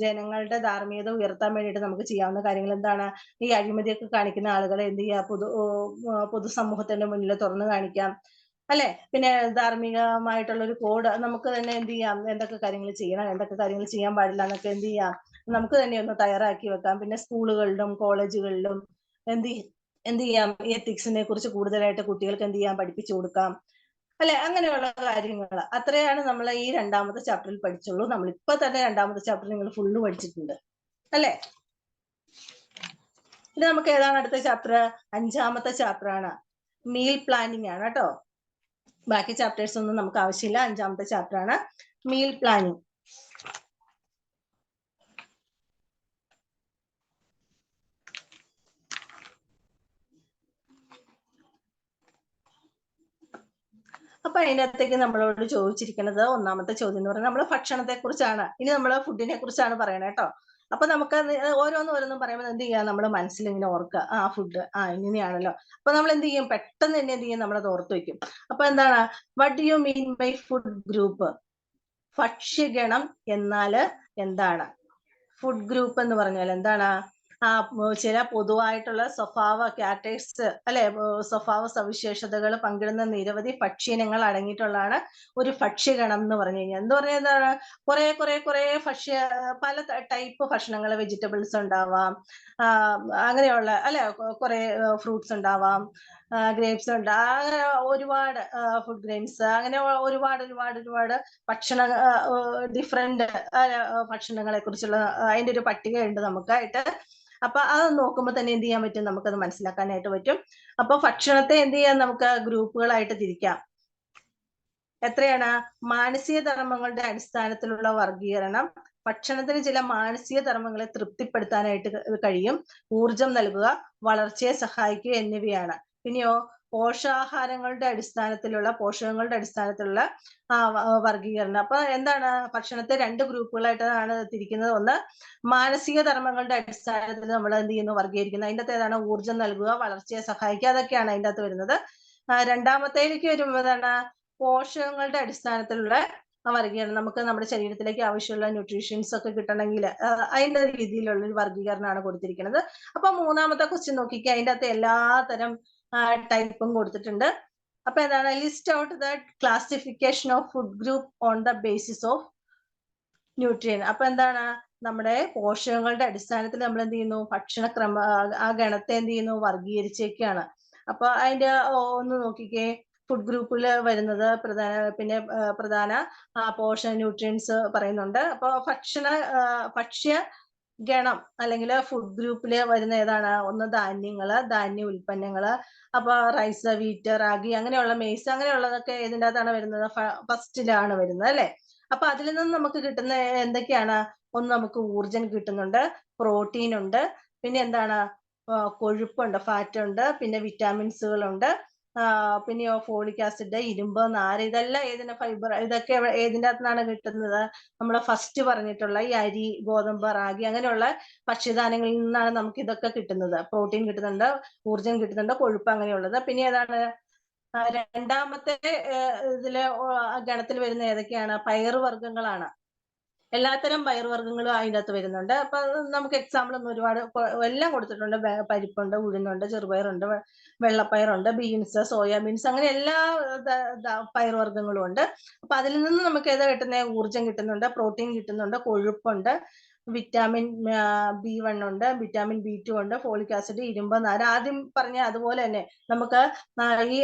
ജനങ്ങളുടെ ധാർമ്മികത ഉയർത്താൻ വേണ്ടിയിട്ട് നമുക്ക് ചെയ്യാവുന്ന കാര്യങ്ങൾ എന്താണ്, ഈ അഴിമതിയൊക്കെ കാണിക്കുന്ന ആളുകളെ എന്ത് ചെയ്യുക, പൊതുസമൂഹത്തിന്റെ മുന്നിൽ തുറന്നു കാണിക്കാം അല്ലെ. പിന്നെ ധാർമ്മികമായിട്ടുള്ള ഒരു കോഡ് നമുക്ക് തന്നെ എന്ത് ചെയ്യാം, എന്തൊക്കെ കാര്യങ്ങൾ ചെയ്യണം, എന്തൊക്കെ കാര്യങ്ങൾ ചെയ്യാൻ പാടില്ല എന്നൊക്കെ എന്ത് ചെയ്യാം, നമുക്ക് തന്നെ ഒന്ന് തയ്യാറാക്കി വെക്കാം. പിന്നെ സ്കൂളുകളിലും കോളേജുകളിലും എന്ത് ചെയ്യാം, ഈ എത്തിക്സിനെ കുറിച്ച് കൂടുതലായിട്ട് കുട്ടികൾക്ക് എന്ത് ചെയ്യാം, പഠിപ്പിച്ചു കൊടുക്കാം അല്ലെ. അങ്ങനെയുള്ള കാര്യങ്ങൾ അത്രയാണ് നമ്മൾ ഈ രണ്ടാമത്തെ ചാപ്റ്ററിൽ പഠിച്ചുള്ളൂ. നമ്മൾ ഇപ്പൊ തന്നെ രണ്ടാമത്തെ ചാപ്റ്റർ നിങ്ങൾ ഫുള്ള് പഠിച്ചിട്ടുണ്ട് അല്ലെ. ഇത് നമുക്ക് ഏതാണ് അടുത്ത ചാപ്റ്റർ, അഞ്ചാമത്തെ ചാപ്റ്റർ ആണ്, മീൽ പ്ലാനിങ് ആണ് കേട്ടോ. ബാക്കി ചാപ്റ്റേഴ്സ് ഒന്നും നമുക്ക് ആവശ്യമില്ല. അഞ്ചാമത്തെ ചാപ്റ്റർ ആണ് മീൽ പ്ലാനിങ്. അപ്പൊ അതിനകത്തേക്ക് നമ്മളോട് ചോദിച്ചിരിക്കുന്നത് ഒന്നാമത്തെ ചോദ്യം എന്ന് പറയുന്നത് നമ്മളെ ഭക്ഷണത്തെ കുറിച്ചാണ്. ഇനി നമ്മള് ഫുഡിനെ കുറിച്ചാണ് പറയണേ കേട്ടോ. അപ്പൊ നമുക്ക് ഓരോന്നും പറയുമ്പോൾ എന്ത് ചെയ്യാം, നമ്മുടെ മനസ്സിൽ ഇങ്ങനെ ഓർക്കുക, ഫുഡ് ഇങ്ങനെയാണല്ലോ. അപ്പൊ നമ്മൾ എന്ത് ചെയ്യും, പെട്ടെന്ന് തന്നെ എന്ത് ചെയ്യും, നമ്മളത് ഓർത്ത് വെക്കും. അപ്പൊ എന്താണ്, what do you mean by food group? ഭക്ഷ്യഗണം എന്നാല് എന്താണ്? ഫുഡ് ഗ്രൂപ്പ് എന്ന് പറഞ്ഞാൽ എന്താണ്, ചില പൊതുവായിട്ടുള്ള സ്വഭാവ ക്യാരക്ടേഴ്സ് അല്ലെ, സ്വഭാവ സവിശേഷതകൾ പങ്കിടുന്ന നിരവധി ഭക്ഷ്യയിനങ്ങൾ അടങ്ങിയിട്ടുള്ളതാണ് ഒരു ഭക്ഷ്യഗണം എന്ന് പറഞ്ഞു കഴിഞ്ഞാൽ. എന്ന് പറഞ്ഞാൽ എന്താണ്, കുറെ പല ടൈപ്പ് ഭക്ഷണങ്ങൾ, വെജിറ്റബിൾസ് ഉണ്ടാവാം, അങ്ങനെയുള്ള അല്ലെ, കുറെ ഫ്രൂട്ട്സ് ഉണ്ടാവാം, ഗ്രേപ്സ് ഉണ്ട്, അങ്ങനെ ഒരുപാട് ഫുഡ് ഗ്രെയിൻസ്, അങ്ങനെ ഒരുപാട് ഭക്ഷണ ഡിഫറെന്റ് ഭക്ഷണങ്ങളെ കുറിച്ചുള്ള അതിന്റെ ഒരു പട്ടികയുണ്ട് നമുക്കായിട്ട്. അപ്പൊ അത് നോക്കുമ്പോൾ തന്നെ എന്ത് ചെയ്യാൻ പറ്റും, നമുക്കത് മനസ്സിലാക്കാനായിട്ട് പറ്റും. അപ്പൊ ഭക്ഷണത്തെ എന്ത് ചെയ്യാൻ, നമുക്ക് ഗ്രൂപ്പുകളായിട്ട് തിരിക്കാം. എത്രയാണ്, മാനസിക ധർമ്മങ്ങളുടെ അടിസ്ഥാനത്തിലുള്ള വർഗീകരണം, ഭക്ഷണത്തിന് ചില മാനസിക ധർമ്മങ്ങളെ തൃപ്തിപ്പെടുത്താനായിട്ട് കഴിയും, ഊർജം നൽകുക, വളർച്ചയെ സഹായിക്കുക എന്നിവയാണ്. പിന്നെയോ പോഷകങ്ങളുടെ അടിസ്ഥാനത്തിലുള്ള വർഗീകരണം. അപ്പൊ എന്താണ്, ഭക്ഷണത്തെ രണ്ട് ഗ്രൂപ്പുകളായിട്ടാണ് തിരിക്കുന്നത്. ഒന്ന്, മാനസിക ധർമ്മങ്ങളുടെ അടിസ്ഥാനത്തിൽ നമ്മൾ എന്ത് ചെയ്യുന്നു, വർഗീകരിക്കുന്നത്. അതിൻ്റെ അകത്ത് ഏതാണ്, ഊർജം നൽകുക, വളർച്ചയെ സഹായിക്കുക, അതൊക്കെയാണ് അതിൻ്റെ അകത്ത് വരുന്നത്. രണ്ടാമത്തേലേക്ക് വരുമ്പോൾ എന്താണ്, പോഷകങ്ങളുടെ അടിസ്ഥാനത്തിലുള്ള വർഗീകരണം, നമുക്ക് നമ്മുടെ ശരീരത്തിലേക്ക് ആവശ്യമുള്ള ന്യൂട്രീഷ്യൻസ് ഒക്കെ കിട്ടണമെങ്കിൽ അതിന്റെ രീതിയിലുള്ള ഒരു വർഗീകരണമാണ് കൊടുത്തിരിക്കുന്നത്. അപ്പൊ മൂന്നാമത്തെ ക്വസ്റ്റ്യൻ നോക്കിക്കുക, അതിന്റെ അകത്ത് എല്ലാ തരം ടൈപ്പും കൊടുത്തിട്ടുണ്ട്. അപ്പൊ എന്താണ്, list out the classification of food group on the basis of nutrient. അപ്പൊ എന്താണ്, നമ്മുടെ പോഷകങ്ങളുടെ അടിസ്ഥാനത്തിൽ നമ്മൾ എന്ത് ചെയ്യുന്നു, ഭക്ഷണക്രമ ആ ഗണത്തെ എന്ത് ചെയ്യുന്നു, വർഗീകരിച്ചേക്കാണ്. അപ്പൊ അതിന്റെ ഒന്ന് നോക്കിക്കേ, ഫുഡ് ഗ്രൂപ്പിൽ വരുന്നത് പ്രധാന പോഷക ന്യൂട്രിയൻസ് പറയുന്നുണ്ട്. അപ്പൊ ഭക്ഷ്യ ഗണം അല്ലെങ്കിൽ ഫുഡ് ഗ്രൂപ്പിൽ വരുന്ന ഏതാണ്, ഒന്ന് ധാന്യങ്ങള്, ധാന്യ ഉൽപ്പന്നങ്ങള്. അപ്പൊ റൈസ്, വീറ്റ്, റാഗി, അങ്ങനെയുള്ള മെയ്സ്, അങ്ങനെയുള്ളതൊക്കെ ഇതിൻ്റെ അകത്താണ് വരുന്നത്, ഫസ്റ്റിലാണ് വരുന്നത് അല്ലെ. അപ്പൊ അതിൽ നിന്ന് നമുക്ക് കിട്ടുന്ന എന്തൊക്കെയാണ്, ഒന്ന് നമുക്ക് ഊർജം കിട്ടുന്നുണ്ട്, പ്രോട്ടീൻ ഉണ്ട്, പിന്നെ എന്താണ്, കൊഴുപ്പുണ്ട്, ഫാറ്റ് ഉണ്ട്, പിന്നെ വിറ്റാമിൻസുകളുണ്ട്, പിന്നെയോ ഫോളിക് ആസിഡ്, ഇരുമ്പ്, നാര്, ഇതെല്ലാം ഏതിന്റെ ഫൈബർ, ഇതൊക്കെ ഏതിൻ്റെ അകത്തുനിന്നാണ് കിട്ടുന്നത്, നമ്മൾ ഫസ്റ്റ് പറഞ്ഞിട്ടുള്ള ഈ അരി, ഗോതമ്പ്, റാഗി അങ്ങനെയുള്ള ഭക്ഷ്യധാന്യങ്ങളിൽ നിന്നാണ് നമുക്ക് ഇതൊക്കെ കിട്ടുന്നത്. പ്രോട്ടീൻ കിട്ടുന്നുണ്ട്, ഊർജം കിട്ടുന്നുണ്ട്, കൊഴുപ്പ് അങ്ങനെയുള്ളത്. പിന്നെ ഏതാണ്, രണ്ടാമത്തെ ഇതില് ഗണത്തിൽ വരുന്ന ഏതൊക്കെയാണ്, പയറുവർഗ്ഗങ്ങളാണ്. എല്ലാത്തരം പയറുവർഗ്ഗങ്ങളും അതിൻ്റെ അകത്ത് വരുന്നുണ്ട്. അപ്പൊ നമുക്ക് എക്സാമ്പിൾ ഒന്നും ഒരുപാട് എല്ലാം കൊടുത്തിട്ടുണ്ട്. പരിപ്പുണ്ട്, ഉഴുന്നുണ്ട്, ചെറുപയറുണ്ട്, വെള്ളപ്പയറുണ്ട്, ബീൻസ്, സോയാബീൻസ്, അങ്ങനെ എല്ലാ പയറുവർഗ്ഗങ്ങളും ഉണ്ട്. അപ്പൊ അതിൽ നിന്ന് നമുക്ക് ഏതാ കിട്ടുന്നത്, ഊർജം കിട്ടുന്നുണ്ട്, പ്രോട്ടീൻ കിട്ടുന്നുണ്ട്, കൊഴുപ്പുണ്ട്, വിറ്റാമിൻ B1 ഉണ്ട്, വിറ്റാമിൻ B2 ഉണ്ട്, ഫോളിക് ആസിഡ്, ഇരുമ്പ്, നാര്. ആദ്യം പറഞ്ഞ അതുപോലെ തന്നെ നമുക്ക് ഈ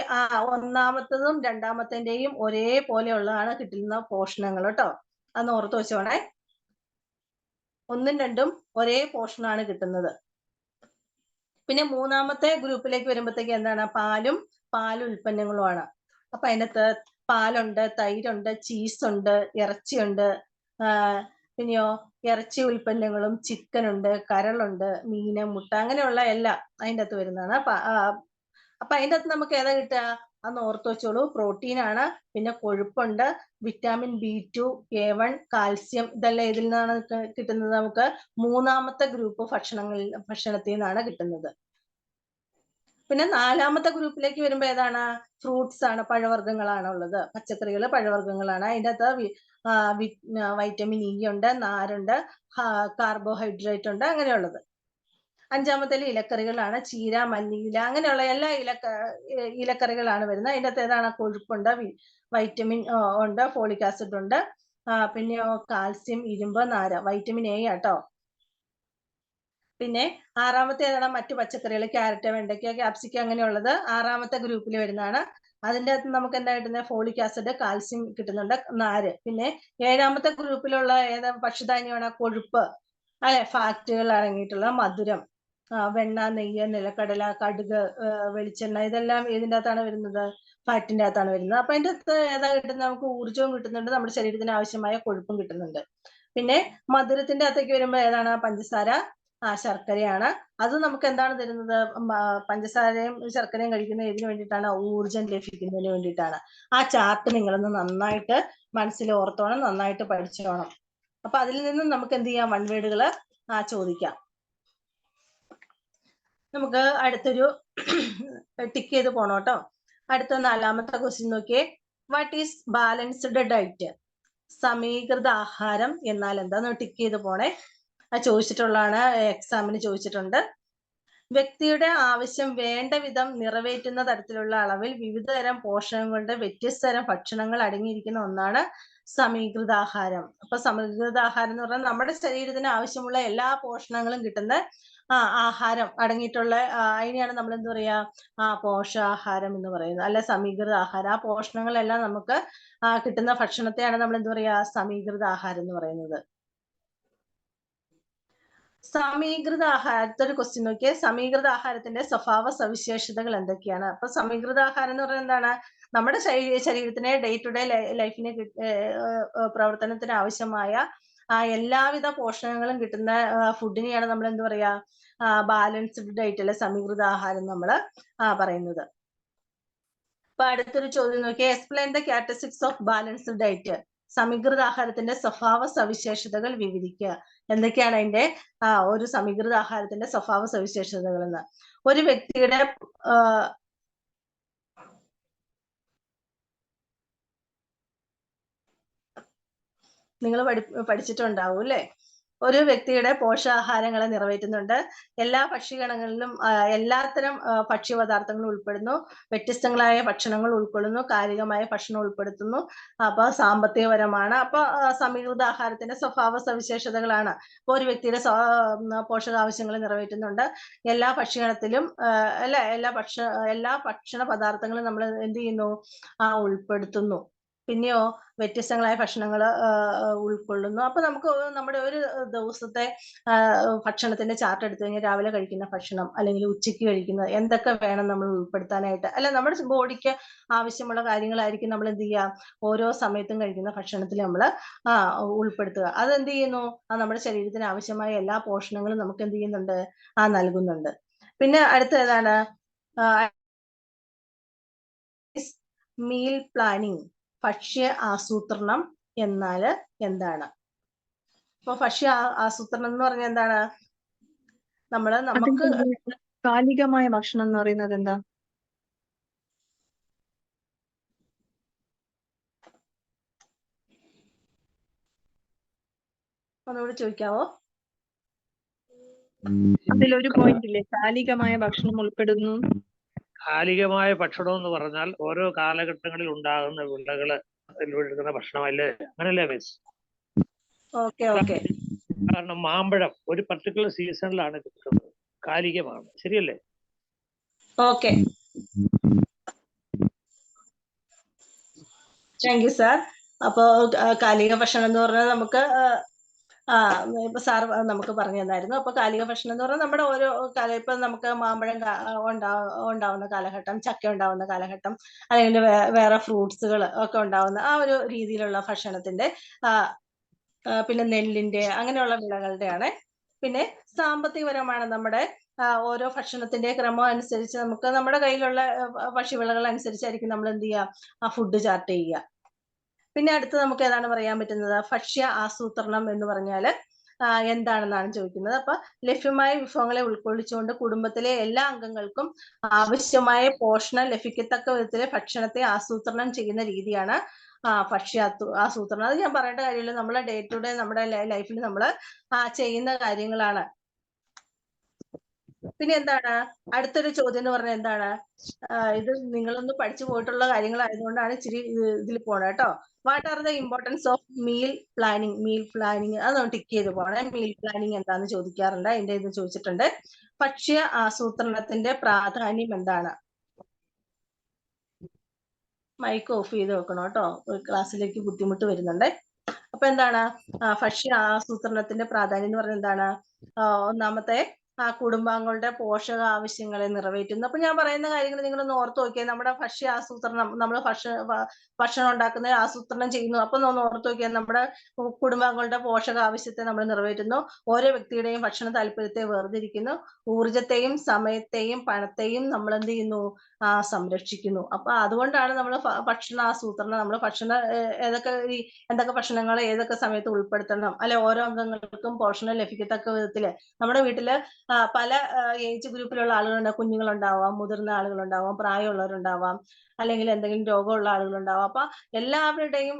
ഒന്നാമത്തതും രണ്ടാമത്തേന്റെയും ഒരേപോലെയുള്ളതാണ് കിട്ടുന്ന പോഷണങ്ങൾ കേട്ടോ. അന്ന് ഓർത്ത് വെച്ചോണേ, 1ഉം 2ഉം ഒരേ പോർഷനാണ് കിട്ടുന്നത്. പിന്നെ മൂന്നാമത്തെ ഗ്രൂപ്പിലേക്ക് വരുമ്പോഴത്തേക്ക് എന്താണ്, പാൽ ഉൽപ്പന്നങ്ങളുമാണ്. അപ്പൊ അതിനകത്ത് പാലുണ്ട്, തൈരുണ്ട്, ചീസ് ഉണ്ട്, ഇറച്ചിയുണ്ട്, പിന്നെയോ ഇറച്ചി ഉൽപ്പന്നങ്ങളും, ചിക്കൻ ഉണ്ട്, കരളുണ്ട്, മീന്, മുട്ട, അങ്ങനെയുള്ള എല്ലാം അതിൻ്റെ അകത്ത് വരുന്നതാണ്. അപ്പൊ അതിൻ്റെ അകത്ത് നമുക്ക് ഏതാ കിട്ടുക, അന്ന് ഓർത്ത് വെച്ചോളൂ, പ്രോട്ടീൻ ആണ്, പിന്നെ കൊഴുപ്പുണ്ട്, വിറ്റാമിൻ B2, A1, കാൽസ്യം, ഇതെല്ലാം ഇതിൽ നിന്നാണ് കിട്ടുന്നത്, നമുക്ക് മൂന്നാമത്തെ ഗ്രൂപ്പ് ഭക്ഷണത്തിൽ നിന്നാണ് കിട്ടുന്നത്. പിന്നെ നാലാമത്തെ ഗ്രൂപ്പിലേക്ക് വരുമ്പോൾ ഏതാണ്, ഫ്രൂട്ട്സ് ആണ്, പഴവർഗ്ഗങ്ങളാണ് ഉള്ളത്, പച്ചക്കറികൾ, പഴവർഗ്ഗങ്ങളാണ്. അതിൻ്റെ അകത്ത് വൈറ്റമിൻ ഇ ഉണ്ട്, നാരുണ്ട്, കാർബോഹൈഡ്രേറ്റ് ഉണ്ട്, അങ്ങനെയുള്ളത്. അഞ്ചാമത്തേൽ ഇലക്കറികളാണ്, ചീര, മല്ലിയില, അങ്ങനെയുള്ള എല്ലാ ഇലക്കറികളാണ് വരുന്നത്. അതിൻ്റെ അകത്ത് ഏതാണ്, കൊഴുപ്പുണ്ട്, വൈറ്റമിൻ ഉണ്ട്, ഫോളിക് ആസിഡ് ഉണ്ട്, പിന്നെ കാൽസ്യം, ഇരുമ്പ്, നാര്, വൈറ്റമിൻ എ ആട്ടോ. പിന്നെ ആറാമത്തെ ഏതാണ്, മറ്റു പച്ചക്കറികൾ, ക്യാരറ്റ്, വെണ്ടയ്ക്ക, ക്യാപ്സിക്കം, അങ്ങനെയുള്ളത് ആറാമത്തെ ഗ്രൂപ്പിൽ വരുന്നതാണ്. അതിൻ്റെ അകത്ത് നമുക്ക് എന്താ കിട്ടുന്നത്, ഫോളിക് ആസിഡ്, കാൽസ്യം കിട്ടുന്നുണ്ട്, നാര്. പിന്നെ ഏഴാമത്തെ ഗ്രൂപ്പിലുള്ള ഭക്ഷ്യധാന്യമാണ്, കൊഴുപ്പ് അല്ലെ, ഫാറ്റുകൾ അടങ്ങിയിട്ടുള്ള, മധുരം, വെണ്ണ, നെയ്യ്, നിലക്കടല, കടുക്, വെളിച്ചെണ്ണ, ഇതെല്ലാം ഇതിൻ്റെ അകത്താണ് വരുന്നത്, ഫാറ്റിൻ്റെ അകത്താണ് വരുന്നത്. അപ്പൊ അതിൻ്റെ അകത്ത് ഏതാ കിട്ടുന്നത്, നമുക്ക് ഊർജവും കിട്ടുന്നുണ്ട്, നമ്മുടെ ശരീരത്തിന് ആവശ്യമായ കൊഴുപ്പും കിട്ടുന്നുണ്ട്. പിന്നെ മധുരത്തിന്റെ അകത്തേക്ക് വരുമ്പോൾ ഏതാണ്, പഞ്ചസാര, ശർക്കരയാണ്. അത് നമുക്ക് എന്താണ് തരുന്നത്, പഞ്ചസാരയും ശർക്കരയും കഴിക്കുന്നത് ഇതിനു വേണ്ടിയിട്ടാണ്, ഊർജം ലഭിക്കുന്നതിന് വേണ്ടിയിട്ടാണ്. ആ ചാർട്ട് നിങ്ങളൊന്ന് നന്നായിട്ട് മനസ്സിൽ ഓർത്തോണം, നന്നായിട്ട് പഠിച്ചോണം. അപ്പൊ അതിൽ നിന്നും നമുക്ക് എന്ത് ചെയ്യാം, വൺ വേർഡുകൾ ചോദിക്കാം. നമുക്ക് അടുത്തൊരു ടിക്ക് ചെയ്ത് പോണം കേട്ടോ. അടുത്ത നാലാമത്തെ ക്വസ്റ്റ്യൻ നോക്കിയേ, വാട്ട് ഈസ് ബാലൻസ്ഡ് ഡയറ്റ്, സമീകൃത ആഹാരം എന്നാൽ എന്താന്ന് ടിക്ക് ചെയ്ത് പോണേ. ചോദിച്ചിട്ടുള്ളതാണ്, എക്സാമിന് ചോദിച്ചിട്ടുണ്ട്. വ്യക്തിയുടെ ആവശ്യം വേണ്ട വിധം നിറവേറ്റുന്ന തരത്തിലുള്ള അളവിൽ വിവിധ തരം പോഷകങ്ങളുടെ വ്യത്യസ്ത തരം ഭക്ഷണങ്ങൾ അടങ്ങിയിരിക്കുന്ന ഒന്നാണ് സമീകൃതാഹാരം. അപ്പൊ സമീകൃതാഹാരം എന്ന് പറഞ്ഞാൽ നമ്മുടെ ശരീരത്തിന് ആവശ്യമുള്ള എല്ലാ പോഷണങ്ങളും കിട്ടുന്ന ആഹാരം അടങ്ങിയിട്ടുള്ള അതിനെയാണ് നമ്മൾ എന്താ പറയാ, പോഷകാഹാരം എന്ന് പറയുന്നത്, അല്ല സമീകൃത ആഹാരം. ആ പോഷണങ്ങളെല്ലാം നമുക്ക് കിട്ടുന്ന ഭക്ഷണത്തെയാണ് നമ്മൾ എന്താ പറയാ, സമീകൃത ആഹാരം എന്ന് പറയുന്നത്. സമീകൃത അടുത്തൊരു ക്വസ്റ്റ്യൻ നോക്കിയേ, സമീകൃത ആഹാരത്തിന്റെ സ്വഭാവ സവിശേഷതകൾ എന്തൊക്കെയാണ്. അപ്പൊ സമീകൃത ആഹാരം എന്ന് പറയുന്നത് എന്താണ്, നമ്മുടെ ശരീരത്തിന് ഡേ ടു ഡേ ലൈഫിന് പ്രവർത്തനത്തിന് ആവശ്യമായ എല്ലാവിധ പോഷകങ്ങളും കിട്ടുന്ന ഫുഡിനെയാണ് നമ്മൾ എന്താ പറയാ, ബാലൻസ്ഡ് ഡയറ്റ് അല്ലെ സമീകൃത ആഹാരം നമ്മൾ പറയുന്നത്. അപ്പൊ അടുത്തൊരു ചോദ്യം നോക്കിയാൽ, explain the characteristics of balanced diet, സമീകൃത ആഹാരത്തിന്റെ സ്വഭാവ സവിശേഷതകൾ വിവരിക്കുക. എന്തൊക്കെയാണ് അതിന്റെ ഒരു സമീകൃത ആഹാരത്തിന്റെ സ്വഭാവ സവിശേഷതകൾ എന്ന്. ഒരു വ്യക്തിയുടെ നിങ്ങൾ പഠിച്ചിട്ടുണ്ടാവും അല്ലേ? ഒരു വ്യക്തിയുടെ പോഷകാഹാരങ്ങളെ നിറവേറ്റുന്നുണ്ട്. എല്ലാ ഭക്ഷ്യഗണങ്ങളിലും എല്ലാത്തരം ഭക്ഷ്യപദാർത്ഥങ്ങളും ഉൾപ്പെടുന്നു. വ്യത്യസ്തങ്ങളായ ഭക്ഷണങ്ങൾ ഉൾക്കൊള്ളുന്നു. കാലികമായ ഭക്ഷണം ഉൾപ്പെടുത്തുന്നു. അപ്പൊ സാമ്പത്തികപരമാണ്. അപ്പൊ സമീകൃത ആഹാരത്തിന്റെ സ്വഭാവ സവിശേഷതകളാണ്. അപ്പൊ ഒരു വ്യക്തിയുടെ പോഷകാവശ്യങ്ങൾ നിറവേറ്റുന്നുണ്ട്. എല്ലാ ഭക്ഷ്യഗണത്തിലും അല്ലെ എല്ലാ ഭക്ഷണ പദാർത്ഥങ്ങളും നമ്മൾ എന്ത് ചെയ്യുന്നു? ഉൾപ്പെടുത്തുന്നു. പിന്നെയോ വ്യത്യസ്തങ്ങളായ ഭക്ഷണങ്ങൾ ഉൾക്കൊള്ളുന്നു. അപ്പൊ നമുക്ക് നമ്മുടെ ഒരു ദിവസത്തെ ഭക്ഷണത്തിന്റെ ചാർട്ട് എടുത്തു കഴിഞ്ഞാൽ രാവിലെ കഴിക്കുന്ന ഭക്ഷണം അല്ലെങ്കിൽ ഉച്ചയ്ക്ക് കഴിക്കുന്നത് എന്തൊക്കെ വേണം നമ്മൾ ഉൾപ്പെടുത്താനായിട്ട്, അല്ല നമ്മുടെ ബോഡിക്ക് ആവശ്യമുള്ള കാര്യങ്ങളായിരിക്കും നമ്മൾ എന്ത് ചെയ്യുക ഓരോ സമയത്തും കഴിക്കുന്ന ഭക്ഷണത്തിൽ നമ്മൾ ഉൾപ്പെടുത്തുക. അതെന്ത് ചെയ്യുന്നു? നമ്മുടെ ശരീരത്തിന് ആവശ്യമായ എല്ലാ പോഷണങ്ങളും നമുക്ക് എന്ത് ചെയ്യുന്നുണ്ട്? നൽകുന്നുണ്ട്. പിന്നെ അടുത്ത ഏതാണ്? മീൽ പ്ലാനിങ്, ഭക്ഷ്യ ആസൂത്രണം എന്നാൽ എന്താണ്? അപ്പൊ ഭക്ഷ്യ ആസൂത്രണം എന്ന് പറഞ്ഞാൽ എന്താണ്? നമുക്ക് കാലികമായ ഭക്ഷണം എന്ന് പറയുന്നത് എന്താ? ഒന്നുകൂടി ചോദിക്കാവോ? അതിലൊരു പോയിന്റ് ഇല്ലേ, കാലികമായ ഭക്ഷണം ഉൾപ്പെടുന്നു. കാലികമായ ഭക്ഷണം എന്ന് പറഞ്ഞാൽ ഓരോ കാലഘട്ടങ്ങളിൽ ഉണ്ടാകുന്ന വിളകള് എടുക്കുന്ന ഭക്ഷണമല്ലേ? അങ്ങനല്ലേ മിസ്? ഓക്കെ. കാരണം മാമ്പഴം ഒരു പർട്ടിക്കുലർ സീസണിലാണ് കിട്ടുന്നത്, കാലികമാണ്. ശരിയല്ലേ? Okay, thank you sir. അപ്പോ കാലിക ഭക്ഷണം എന്ന് പറഞ്ഞാൽ നമുക്ക് ഇപ്പൊ സാർ നമുക്ക് പറഞ്ഞു തന്നായിരുന്നു. അപ്പൊ കാലിക ഭക്ഷണം എന്ന് പറഞ്ഞാൽ നമ്മുടെ ഓരോ ഇപ്പൊ നമുക്ക് മാമ്പഴം ഉണ്ടാവുന്ന കാലഘട്ടം, ചക്ക ഉണ്ടാവുന്ന കാലഘട്ടം, അല്ലെങ്കിൽ വേറെ ഫ്രൂട്ട്സുകൾ ഒക്കെ ഉണ്ടാവുന്ന ആ ഒരു രീതിയിലുള്ള ഭക്ഷണത്തിന്റെ പിന്നെ നെല്ലിന്റെ അങ്ങനെയുള്ള വിളകളുടെയാണ്. പിന്നെ സാമ്പത്തികപരമാണ്. നമ്മുടെ ഓരോ ഭക്ഷണത്തിന്റെ ക്രമം അനുസരിച്ച് നമുക്ക് നമ്മുടെ കയ്യിലുള്ള ഭക്ഷ്യവിളകൾ അനുസരിച്ചായിരിക്കും നമ്മൾ എന്ത് ചെയ്യുക ഫുഡ് ചാർട്ട് ചെയ്യുക. പിന്നെ അടുത്ത് നമുക്ക് ഏതാണ് പറയാൻ പറ്റുന്നത്? ഭക്ഷ്യ ആസൂത്രണം എന്ന് പറഞ്ഞാല് എന്താണെന്നാണ് ചോദിക്കുന്നത്. അപ്പൊ ലഭ്യമായ വിഭവങ്ങളെ ഉൾക്കൊള്ളിച്ചുകൊണ്ട് കുടുംബത്തിലെ എല്ലാ അംഗങ്ങൾക്കും ആവശ്യമായ പോഷണം ലഭിക്കത്തക്ക വിധത്തിലെ ഭക്ഷണത്തെ ആസൂത്രണം ചെയ്യുന്ന രീതിയാണ് ഭക്ഷ്യ ആസൂത്രണം. അത് ഞാൻ പറയേണ്ട കാര്യമില്ല, നമ്മളെ ഡേ ടു ഡേ നമ്മുടെ ലൈഫിൽ നമ്മൾ ചെയ്യുന്ന കാര്യങ്ങളാണ്. പിന്നെ എന്താണ് അടുത്തൊരു ചോദ്യം എന്ന് പറഞ്ഞാൽ എന്താണ്? ഇത് നിങ്ങളൊന്ന് പഠിച്ചു പോയിട്ടുള്ള കാര്യങ്ങളായതുകൊണ്ടാണ് ഇച്ചിരി ഇതിൽ പോണേ കേട്ടോ. What are the importance of meal planning? Meal planning അത് നമ്മൾ ടിക്ക് ചെയ്ത് പോണേ. മീൽ പ്ലാനിങ് എന്താന്ന് ചോദിക്കാറുണ്ട്, അതിന്റെ ഇത് ചോദിച്ചിട്ടുണ്ട്. ഭക്ഷ്യ ആസൂത്രണത്തിന്റെ പ്രാധാന്യം എന്താണ്? മൈക്ക് ഓഫ് ചെയ്ത് വെക്കണം കേട്ടോ, ക്ലാസ്സിലേക്ക് ബുദ്ധിമുട്ട് വരുന്നുണ്ട്. അപ്പൊ എന്താണ് ഭക്ഷ്യ ആസൂത്രണത്തിന്റെ പ്രാധാന്യം എന്ന് പറഞ്ഞാൽ എന്താണ്? ഒന്നാമത്തെ കുടുംബാംഗങ്ങളുടെ പോഷക ആവശ്യങ്ങളെ നിറവേറ്റുന്നു. അപ്പൊ ഞാൻ പറയുന്ന കാര്യങ്ങൾ നിങ്ങളൊന്ന് ഓർത്ത് നോക്കിയാൽ, നമ്മുടെ ഭക്ഷ്യ ആസൂത്രണം, നമ്മൾ ഭക്ഷണം ഉണ്ടാക്കുന്ന ആസൂത്രണം ചെയ്യുന്നു. അപ്പൊ ഒന്ന് ഓർത്ത് നോക്കിയാൽ നമ്മുടെ കുടുംബാംഗങ്ങളുടെ പോഷക ആവശ്യത്തെ നമ്മൾ നിറവേറ്റുന്നു. ഓരോ വ്യക്തിയുടെയും ഭക്ഷണ താല്പര്യത്തെ വേർതിരിക്കുന്നു. ഊർജത്തെയും സമയത്തെയും പണത്തെയും നമ്മൾ എന്ത് ചെയ്യുന്നു? സംരക്ഷിക്കുന്നു. അപ്പൊ അതുകൊണ്ടാണ് നമ്മൾ ഭക്ഷണ ആസൂത്രണം, നമ്മൾ എന്തൊക്കെ ഭക്ഷണങ്ങൾ ഏതൊക്കെ സമയത്ത് ഉൾപ്പെടുത്തണം, അല്ലെ ഓരോ അംഗങ്ങൾക്കും പോഷണം ലഭിക്കത്തക്ക വിധത്തില്. നമ്മുടെ വീട്ടില് പല ഏജ് ഗ്രൂപ്പിലുള്ള ആളുകളുണ്ടാവും. കുഞ്ഞുങ്ങളുണ്ടാവാം, മുതിർന്ന ആളുകളുണ്ടാവാം, പ്രായമുള്ളവരുണ്ടാവാം, അല്ലെങ്കിൽ എന്തെങ്കിലും രോഗമുള്ള ആളുകളുണ്ടാവാം. അപ്പൊ എല്ലാവരുടെയും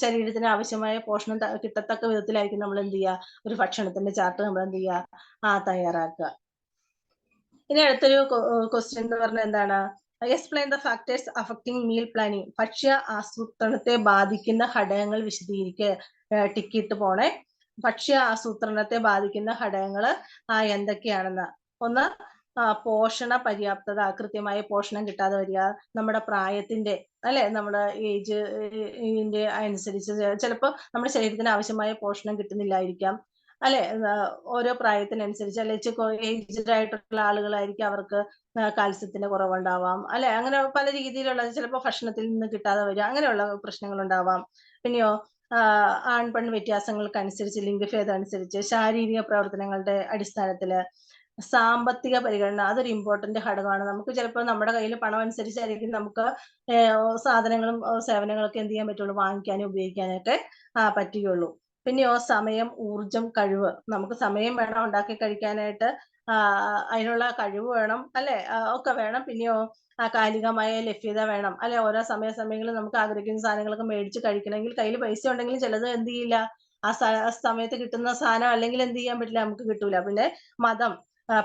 ശരീരത്തിന് ആവശ്യമായ പോഷണം കിട്ടത്തക്ക വിധത്തിലായിരിക്കും നമ്മൾ എന്ത് ചെയ്യുക ഒരു ഭക്ഷണത്തിന്റെ ചാർട്ട് നമ്മൾ എന്ത് ചെയ്യുക തയ്യാറാക്കുക. ഇനി അടുത്തൊരു ക്വസ്റ്റ്യൻ എന്ന് പറഞ്ഞാൽ എന്താണ്? Explain the factors affecting meal planning. ഭക്ഷ്യ ആസൂത്രണത്തെ ബാധിക്കുന്ന ഘടകങ്ങൾ വിശദീകരിക്കുക. ടിക്കിട്ട് പോണേ. ഭക്ഷ്യ ആസൂത്രണത്തെ ബാധിക്കുന്ന ഘടകങ്ങൾ എന്തൊക്കെയാണെന്ന്. ഒന്ന്, പോഷണ പര്യാപ്തത, കൃത്യമായ പോഷണം കിട്ടാതെ വരിക. നമ്മുടെ പ്രായത്തിന്റെ അല്ലെ, നമ്മുടെ ഏജിന്റെ അനുസരിച്ച് ചിലപ്പോൾ നമ്മുടെ ശരീരത്തിന് ആവശ്യമായ പോഷണം കിട്ടുന്നില്ലായിരിക്കാം, അല്ലെ? ഓരോ പ്രായത്തിനനുസരിച്ച്, അല്ലെ ഏജ്ഡ് ആയിട്ടുള്ള ആളുകളായിരിക്കും, അവർക്ക് കാൽസ്യത്തിന്റെ കുറവുണ്ടാവാം, അല്ലെ? അങ്ങനെ പല രീതിയിലുള്ള ചിലപ്പോൾ ഭക്ഷണത്തിൽ നിന്ന് കിട്ടാതെ വരിക, അങ്ങനെയുള്ള പ്രശ്നങ്ങൾ ഉണ്ടാവാം. പിന്നെയോ ആൺ പെൺ വ്യത്യാസങ്ങൾക്കനുസരിച്ച്, ലിംഗഭേദം അനുസരിച്ച്, ശാരീരിക പ്രവർത്തനങ്ങളുടെ അടിസ്ഥാനത്തില്, സാമ്പത്തിക പരിഗണന, അതൊരു ഇമ്പോർട്ടന്റ് ഘടകമാണ്. നമുക്ക് ചിലപ്പോൾ നമ്മുടെ കയ്യിൽ പണം അനുസരിച്ചായിരിക്കും നമുക്ക് സാധനങ്ങളും സേവനങ്ങളൊക്കെ എന്ത് ചെയ്യാൻ പറ്റുള്ളൂ, വാങ്ങിക്കാനും ഉപയോഗിക്കാനൊക്കെ പറ്റുകയുള്ളൂ. പിന്നെയോ സമയം, ഊർജം, കഴിവ്. നമുക്ക് സമയം വേണം ഉണ്ടാക്കി കഴിക്കാനായിട്ട്, അതിനുള്ള കഴിവ് വേണം അല്ലെ, ഒക്കെ വേണം. പിന്നെയോ കാലികമായ ലഭ്യത വേണം അല്ലെ. ഓരോ സമയങ്ങളിൽ നമുക്ക് ആഗ്രഹിക്കുന്ന സാധനങ്ങളൊക്കെ മേടിച്ച് കഴിക്കണമെങ്കിൽ കയ്യിൽ പൈസ ഉണ്ടെങ്കിൽ ചിലത് എന്ത് ചെയ്യില്ല, ആ സമയത്ത് കിട്ടുന്ന സാധനം അല്ലെങ്കിൽ എന്ത് ചെയ്യാൻ പറ്റില്ല, നമുക്ക് കിട്ടൂല. പിന്നെ മതം,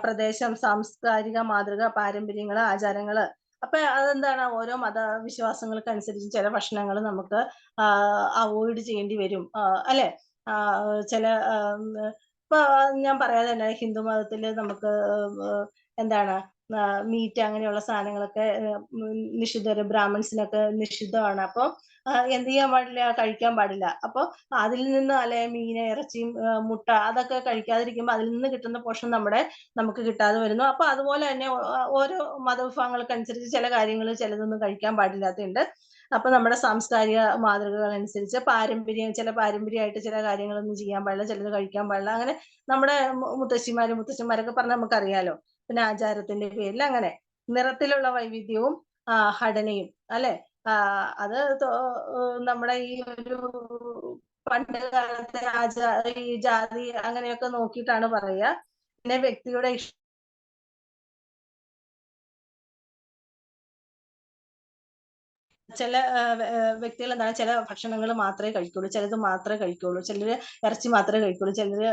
പ്രദേശം, സാംസ്കാരിക മാതൃക, പാരമ്പര്യങ്ങള്, ആചാരങ്ങള്. അപ്പൊ അതെന്താണ്, ഓരോ മതവിശ്വാസങ്ങൾക്ക് അനുസരിച്ച് ചില ഭക്ഷണങ്ങൾ നമുക്ക് അവോയ്ഡ് ചെയ്യേണ്ടി വരും അല്ലെ. ചില ഇപ്പൊ ഞാൻ പറയാതെ തന്നെ ഹിന്ദു മതത്തില് നമുക്ക് എന്താണ് മീറ്റ് അങ്ങനെയുള്ള സാധനങ്ങളൊക്കെ നിഷിദ്ധ, ബ്രാഹ്മിൺസിനൊക്കെ നിഷിദ്ധമാണ്. അപ്പൊ എന്ത് ചെയ്യാൻ പാടില്ല, കഴിക്കാൻ പാടില്ല. അപ്പൊ അതിൽ നിന്ന് അല്ലെ മീന്, ഇറച്ചിയും, മുട്ട അതൊക്കെ കഴിക്കാതിരിക്കുമ്പോൾ അതിൽ നിന്ന് കിട്ടുന്ന പോഷണം നമുക്ക് കിട്ടാതെ വരുന്നു. അപ്പൊ അതുപോലെ തന്നെ ഓരോ മതവിഭാഗങ്ങൾക്ക് അനുസരിച്ച് ചില കാര്യങ്ങൾ ചിലതൊന്നും കഴിക്കാൻ പാടില്ലാത്തതുണ്ട്. അപ്പൊ നമ്മുടെ സാംസ്കാരിക മാതൃകകൾ അനുസരിച്ച് ചില പാരമ്പര്യമായിട്ട് ചില കാര്യങ്ങളൊന്നും ചെയ്യാൻ പാടില്ല, ചിലത് കഴിക്കാൻ പാടില്ല. അങ്ങനെ നമ്മുടെ മുത്തശ്ശിമാരൊക്കെ പറഞ്ഞാൽ നമുക്കറിയാലോ. പിന്നെ ആചാരത്തിന്റെ പേരിൽ അങ്ങനെ നിറത്തിലുള്ള വൈവിധ്യവും ഘടനയും അല്ലെ. അത് നമ്മുടെ ഈ ഒരു പണ്ട് കാലത്തെ ഈ ജാതി അങ്ങനെയൊക്കെ നോക്കിയിട്ടാണ് പറയുക. പിന്നെ വ്യക്തിയുടെ ചില വ്യക്തികൾ എന്താണ്, ചില ഭക്ഷണങ്ങൾ മാത്രമേ കഴിക്കുള്ളൂ, ചിലത് മാത്രമേ കഴിക്കുള്ളൂ, ചിലര് ഇറച്ചി മാത്രമേ കഴിക്കുള്ളൂ, ചിലര്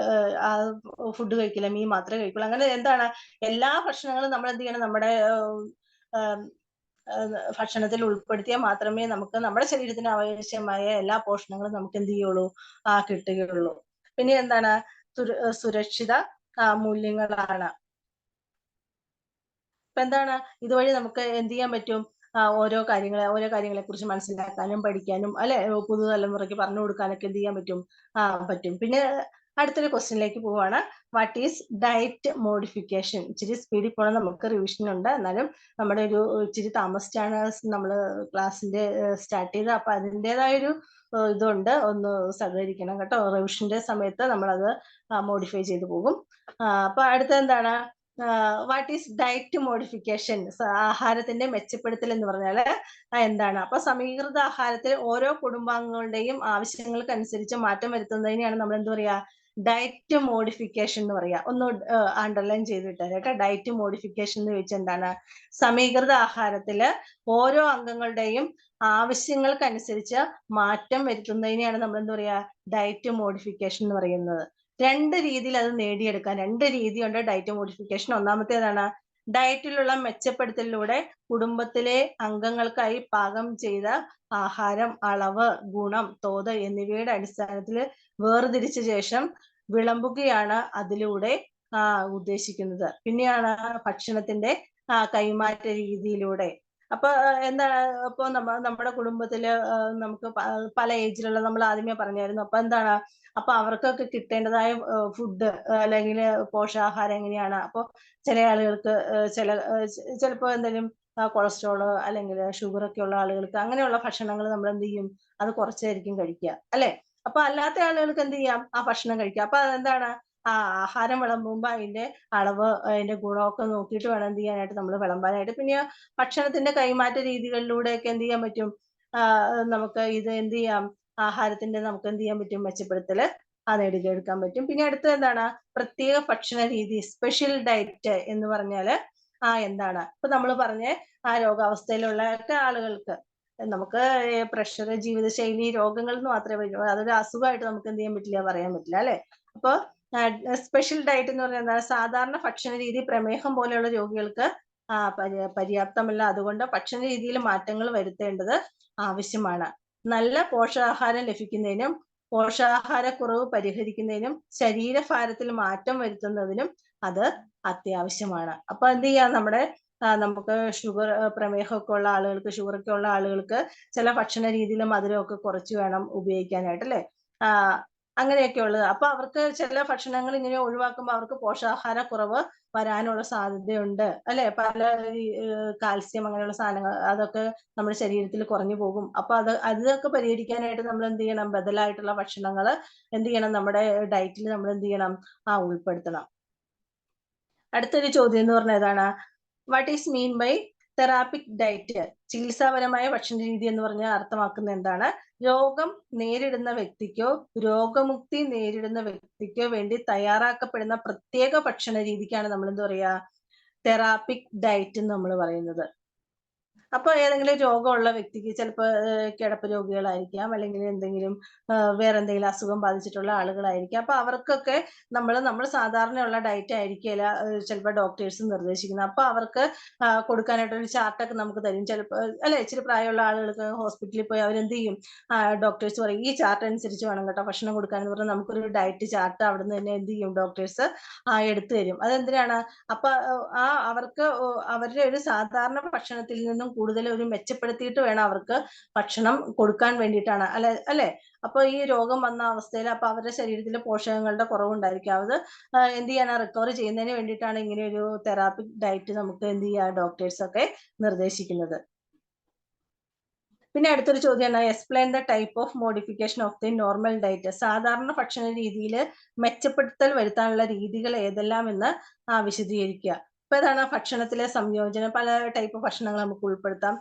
ഫുഡ് കഴിക്കില്ല, മീൻ മാത്രമേ കഴിക്കുള്ളൂ. അങ്ങനെ എന്താണ്, എല്ലാ ഭക്ഷണങ്ങളും നമ്മൾ എന്ത് ചെയ്യണം, നമ്മുടെ ഭക്ഷണത്തിൽ ഉൾപ്പെടുത്തിയാൽ മാത്രമേ നമുക്ക് നമ്മുടെ ശരീരത്തിന് ആവശ്യമായ എല്ലാ പോഷണങ്ങളും നമുക്ക് എന്ത് ചെയ്യുള്ളൂ, കിട്ടുകയുള്ളൂ. പിന്നെ എന്താണ്, സുരക്ഷിത മൂല്യങ്ങളാണ്. അപ്പൊ എന്താണ്, ഇതുവഴി നമുക്ക് എന്ത് ചെയ്യാൻ പറ്റും, ഓരോ കാര്യങ്ങളെ കുറിച്ച് മനസ്സിലാക്കാനും പഠിക്കാനും അല്ലെ, പുതുതലമുറയ്ക്ക് പറഞ്ഞു കൊടുക്കാനൊക്കെ എന്ത് ചെയ്യാൻ പറ്റും, പറ്റും. പിന്നെ അടുത്തൊരു ക്വസ്റ്റ്യനിലേക്ക് പോവാണ്. What is diet modification? ഇച്ചിരി സ്പീഡിൽ പോകണം, നമുക്ക് റിവിഷൻ ഉണ്ട്. എന്നാലും നമ്മുടെ ഇച്ചിരി താമസിച്ചാണ് നമ്മൾ ക്ലാസ്സിന്റെ സ്റ്റാർട്ട് ചെയ്തത്. അപ്പൊ അതിൻ്റെതായൊരു ഇതുണ്ട്, ഒന്ന് സഹകരിക്കണം കേട്ടോ. റിവിഷന്റെ സമയത്ത് നമ്മളത് മോഡിഫൈ ചെയ്തു പോകും. അപ്പൊ അടുത്ത എന്താണ്, വാട്ട് ഈസ് ഡയറ്റ് മോഡിഫിക്കേഷൻ? ആഹാരത്തിന്റെ മെച്ചപ്പെടുത്തൽ എന്ന് പറഞ്ഞാല് എന്താണ്? അപ്പൊ സമീകൃത ആഹാരത്തിൽ ഓരോ കുടുംബാംഗങ്ങളുടെയും ആവശ്യങ്ങൾക്ക് അനുസരിച്ച് മാറ്റം വരുത്തുന്നതിനെയാണ് നമ്മൾ എന്ത് പറയാ, ഡയറ്റ് മോഡിഫിക്കേഷൻ എന്ന് പറയാ. ഒന്ന് അണ്ടർലൈൻ ചെയ്തിട്ട് കേട്ടോ. ഡയറ്റ് മോഡിഫിക്കേഷൻ എന്ന് ചോദിച്ചാൽ എന്താണ്, സമീകൃത ആഹാരത്തില് ഓരോ അംഗങ്ങളുടെയും ആവശ്യങ്ങൾക്കനുസരിച്ച് മാറ്റം വരുത്തുന്നതിനെയാണ് നമ്മൾ എന്ത് പറയാ, ഡയറ്റ് മോഡിഫിക്കേഷൻ എന്ന് പറയുന്നത്. രണ്ട് രീതിയിൽ അത് നേടിയെടുക്കാം. രണ്ട് രീതിയുണ്ട് ഡയറ്റ് മോഡിഫിക്കേഷൻ. ഒന്നാമത്തേതാണ്, ഡയറ്റിലുള്ള മെച്ചപ്പെടുത്തലിലൂടെ കുടുംബത്തിലെ അംഗങ്ങൾക്കായി പാകം ചെയ്ത ആഹാരം അളവ്, ഗുണം, തോത് എന്നിവയുടെ അടിസ്ഥാനത്തിൽ വേർതിരിച്ച ശേഷം വിളമ്പുകയാണ് അതിലൂടെ ഉദ്ദേശിക്കുന്നത്. പിന്നെയാണ് ഭക്ഷണത്തിന്റെ കൈമാറ്റ രീതിയിലൂടെ. അപ്പൊ എന്താണ്, ഇപ്പൊ നമ്മുടെ കുടുംബത്തില് നമുക്ക് പല ഏജിലുള്ള, നമ്മൾ ആദ്യമേ പറഞ്ഞായിരുന്നു. അപ്പൊ എന്താണ്, അപ്പൊ അവർക്കൊക്കെ കിട്ടേണ്ടതായ ഫുഡ് അല്ലെങ്കിൽ പോഷകാഹാരം എങ്ങനെയാണ്. അപ്പൊ ചില ആളുകൾക്ക് ചിലപ്പോ എന്തെങ്കിലും കൊളസ്ട്രോള് അല്ലെങ്കിൽ ഷുഗർ ഒക്കെ ഉള്ള ആളുകൾക്ക് അങ്ങനെയുള്ള ഭക്ഷണങ്ങൾ നമ്മൾ എന്ത് ചെയ്യും, അത് കുറച്ചായിരിക്കും കഴിക്കുക അല്ലെ. അപ്പൊ അല്ലാത്ത ആളുകൾക്ക് എന്ത് ചെയ്യാം, ആ ഭക്ഷണം കഴിക്കാം. അപ്പൊ അതെന്താണ്, ആഹാരം വിളമ്പുമ്പോ അതിന്റെ അളവ്, അതിന്റെ ഗുണമൊക്കെ നോക്കിയിട്ട് വേണം എന്ത് ചെയ്യാനായിട്ട്, നമ്മൾ വിളമ്പാനായിട്ട്. പിന്നെ ഭക്ഷണത്തിന്റെ കൈമാറ്റ രീതികളിലൂടെയൊക്കെ എന്ത് ചെയ്യാൻ പറ്റും, നമുക്ക് ഇത് എന്ത് ചെയ്യാം, ആഹാരത്തിന്റെ നമുക്ക് എന്ത് ചെയ്യാൻ പറ്റും, മെച്ചപ്പെടുത്തല് നേടിയെടുക്കാൻ പറ്റും. പിന്നെ അടുത്തത് എന്താണ്, പ്രത്യേക ഭക്ഷണ രീതി, സ്പെഷ്യൽ ഡയറ്റ് എന്ന് പറഞ്ഞാല് എന്താണ്, ഇപ്പൊ നമ്മൾ പറഞ്ഞ രോഗാവസ്ഥയിലുള്ള ഒക്കെ ആളുകൾക്ക് നമുക്ക് പ്രഷർ, ജീവിതശൈലി രോഗങ്ങൾ എന്ന് മാത്രമേ പറ്റൂ, അതൊരു അസുഖമായിട്ട് നമുക്ക് എന്ത് ചെയ്യാൻ പറ്റില്ല, പറയാൻ പറ്റില്ല അല്ലെ. അപ്പൊ സ്പെഷ്യൽ ഡയറ്റ് എന്ന് പറഞ്ഞാൽ സാധാരണ ഭക്ഷണ രീതി പ്രമേഹം പോലെയുള്ള രോഗികൾക്ക് പര്യാപ്തമല്ല. അതുകൊണ്ട് ഭക്ഷണ രീതിയിൽ മാറ്റങ്ങൾ വരുത്തേണ്ടത് ആവശ്യമാണ്. നല്ല പോഷകാഹാരം ലഭിക്കുന്നതിനും പോഷകാഹാരക്കുറവ് പരിഹരിക്കുന്നതിനും ശരീരഭാരത്തിൽ മാറ്റം വരുത്തുന്നതിനും അത് അത്യാവശ്യമാണ്. അപ്പൊ എന്ത് ചെയ്യാം, നമുക്ക് പ്രമേഹമൊക്കെ ഉള്ള ആളുകൾക്ക്, ഷുഗറൊക്കെ ഉള്ള ആളുകൾക്ക് ചില ഭക്ഷണ രീതിയിൽ മധുരമൊക്കെ കുറച്ച് വേണം ഉപയോഗിക്കാനായിട്ട് അല്ലെ. അങ്ങനെയൊക്കെ ഉള്ളത്. അപ്പൊ അവർക്ക് ചില ഭക്ഷണങ്ങൾ ഇങ്ങനെ ഒഴിവാക്കുമ്പോൾ അവർക്ക് പോഷകാഹാരക്കുറവ് വരാനുള്ള സാധ്യതയുണ്ട് അല്ലെ. പല കാൽസ്യം അങ്ങനെയുള്ള സാധനങ്ങൾ അതൊക്കെ നമ്മുടെ ശരീരത്തിൽ കുറഞ്ഞു പോകും. അപ്പൊ അതൊക്കെ പരിഹരിക്കാനായിട്ട് നമ്മൾ എന്ത് ചെയ്യണം, ബദലായിട്ടുള്ള ഭക്ഷണങ്ങൾ എന്ത് ചെയ്യണം, നമ്മുടെ ഡയറ്റിൽ നമ്മൾ എന്ത് ചെയ്യണം, ഉൾപ്പെടുത്തണം. അടുത്തൊരു ചോദ്യം എന്ന് പറഞ്ഞാൽ ഏതാണ്, what is mean by therapeutic diet, ചികിത്സാപരമായ ഭക്ഷണ രീതി എന്ന് പറഞ്ഞാൽ അർത്ഥമാക്കുന്നത് എന്താണ്? രോഗം നേരിടുന്ന വ്യക്തിക്കോ രോഗമുക്തി നേരിടുന്ന വ്യക്തിക്കോ വേണ്ടി തയ്യാറാക്കപ്പെടുന്ന പ്രത്യേക ഭക്ഷണ രീതിക്കാണ് നമ്മൾ എന്താ പറയാ? തെറാപ്പിക് ഡയറ്റ് എന്ന് നമ്മൾ പറയുന്നത്. അപ്പൊ ഏതെങ്കിലും രോഗമുള്ള വ്യക്തിക്ക് ചിലപ്പോൾ കിടപ്പ് രോഗികളായിരിക്കാം, അല്ലെങ്കിൽ എന്തെങ്കിലും വേറെ എന്തെങ്കിലും അസുഖം ബാധിച്ചിട്ടുള്ള ആളുകളായിരിക്കാം. അപ്പൊ അവർക്കൊക്കെ നമ്മൾ സാധാരണയുള്ള ഡയറ്റ് ആയിരിക്കില്ല ചിലപ്പോൾ ഡോക്ടേഴ്സ് നിർദ്ദേശിക്കുന്നത്. അപ്പൊ അവർക്ക് കൊടുക്കാനായിട്ടൊരു ചാർട്ടൊക്കെ നമുക്ക് തരും. ചിലപ്പോൾ അല്ലെ, ഇച്ചിരി പ്രായമുള്ള ആളുകൾക്ക് ഹോസ്പിറ്റലിൽ പോയി അവരെന്ത് ചെയ്യും? ഡോക്ടേഴ്സ് പറയും ഈ ചാർട്ട് അനുസരിച്ച് വേണം കേട്ടോ ഭക്ഷണം കൊടുക്കാന്ന് പറഞ്ഞാൽ നമുക്കൊരു ഡയറ്റ് ചാർട്ട് അവിടെ നിന്ന് തന്നെ എന്ത് ചെയ്യും? ഡോക്ടേഴ്സ് എടുത്തു തരും. അതെന്തിനാണ്? അപ്പൊ അവർക്ക് അവരുടെ ഒരു സാധാരണ ഭക്ഷണത്തിൽ നിന്നും കൂടുതൽ ഒരു മെച്ചപ്പെടുത്തിയിട്ട് വേണം അവർക്ക് ഭക്ഷണം കൊടുക്കാൻ വേണ്ടിയിട്ടാണ്. അല്ലെ? അപ്പൊ ഈ രോഗം വന്ന അവസ്ഥയിൽ അപ്പൊ അവരുടെ ശരീരത്തിൽ പോഷകങ്ങളുടെ കുറവുണ്ടായിരിക്കും. അത് എന്ത് ചെയ്യാനാ? റിക്കവർ ചെയ്യുന്നതിന് വേണ്ടിയിട്ടാണ് ഇങ്ങനെ ഒരു തെറാപ്പിക് ഡയറ്റ് നമുക്ക് എന്ത് ചെയ്യാ? ഡോക്ടേഴ്സ് ഒക്കെ നിർദ്ദേശിക്കുന്നത്. പിന്നെ അടുത്തൊരു ചോദ്യമാണ് explain the type of modification of the normal diet. സാധാരണ ഭക്ഷണ രീതിയിൽ മെച്ചപ്പെടുത്തൽ വരുത്താനുള്ള രീതികൾ ഏതെല്ലാം എന്ന് വിശദീകരിക്കുക. ഇപ്പൊ ഏതാണ്? ഭക്ഷണത്തിലെ സംയോജനം, പല ടൈപ്പ് ഭക്ഷണങ്ങൾ നമുക്ക് ഉൾപ്പെടുത്താം.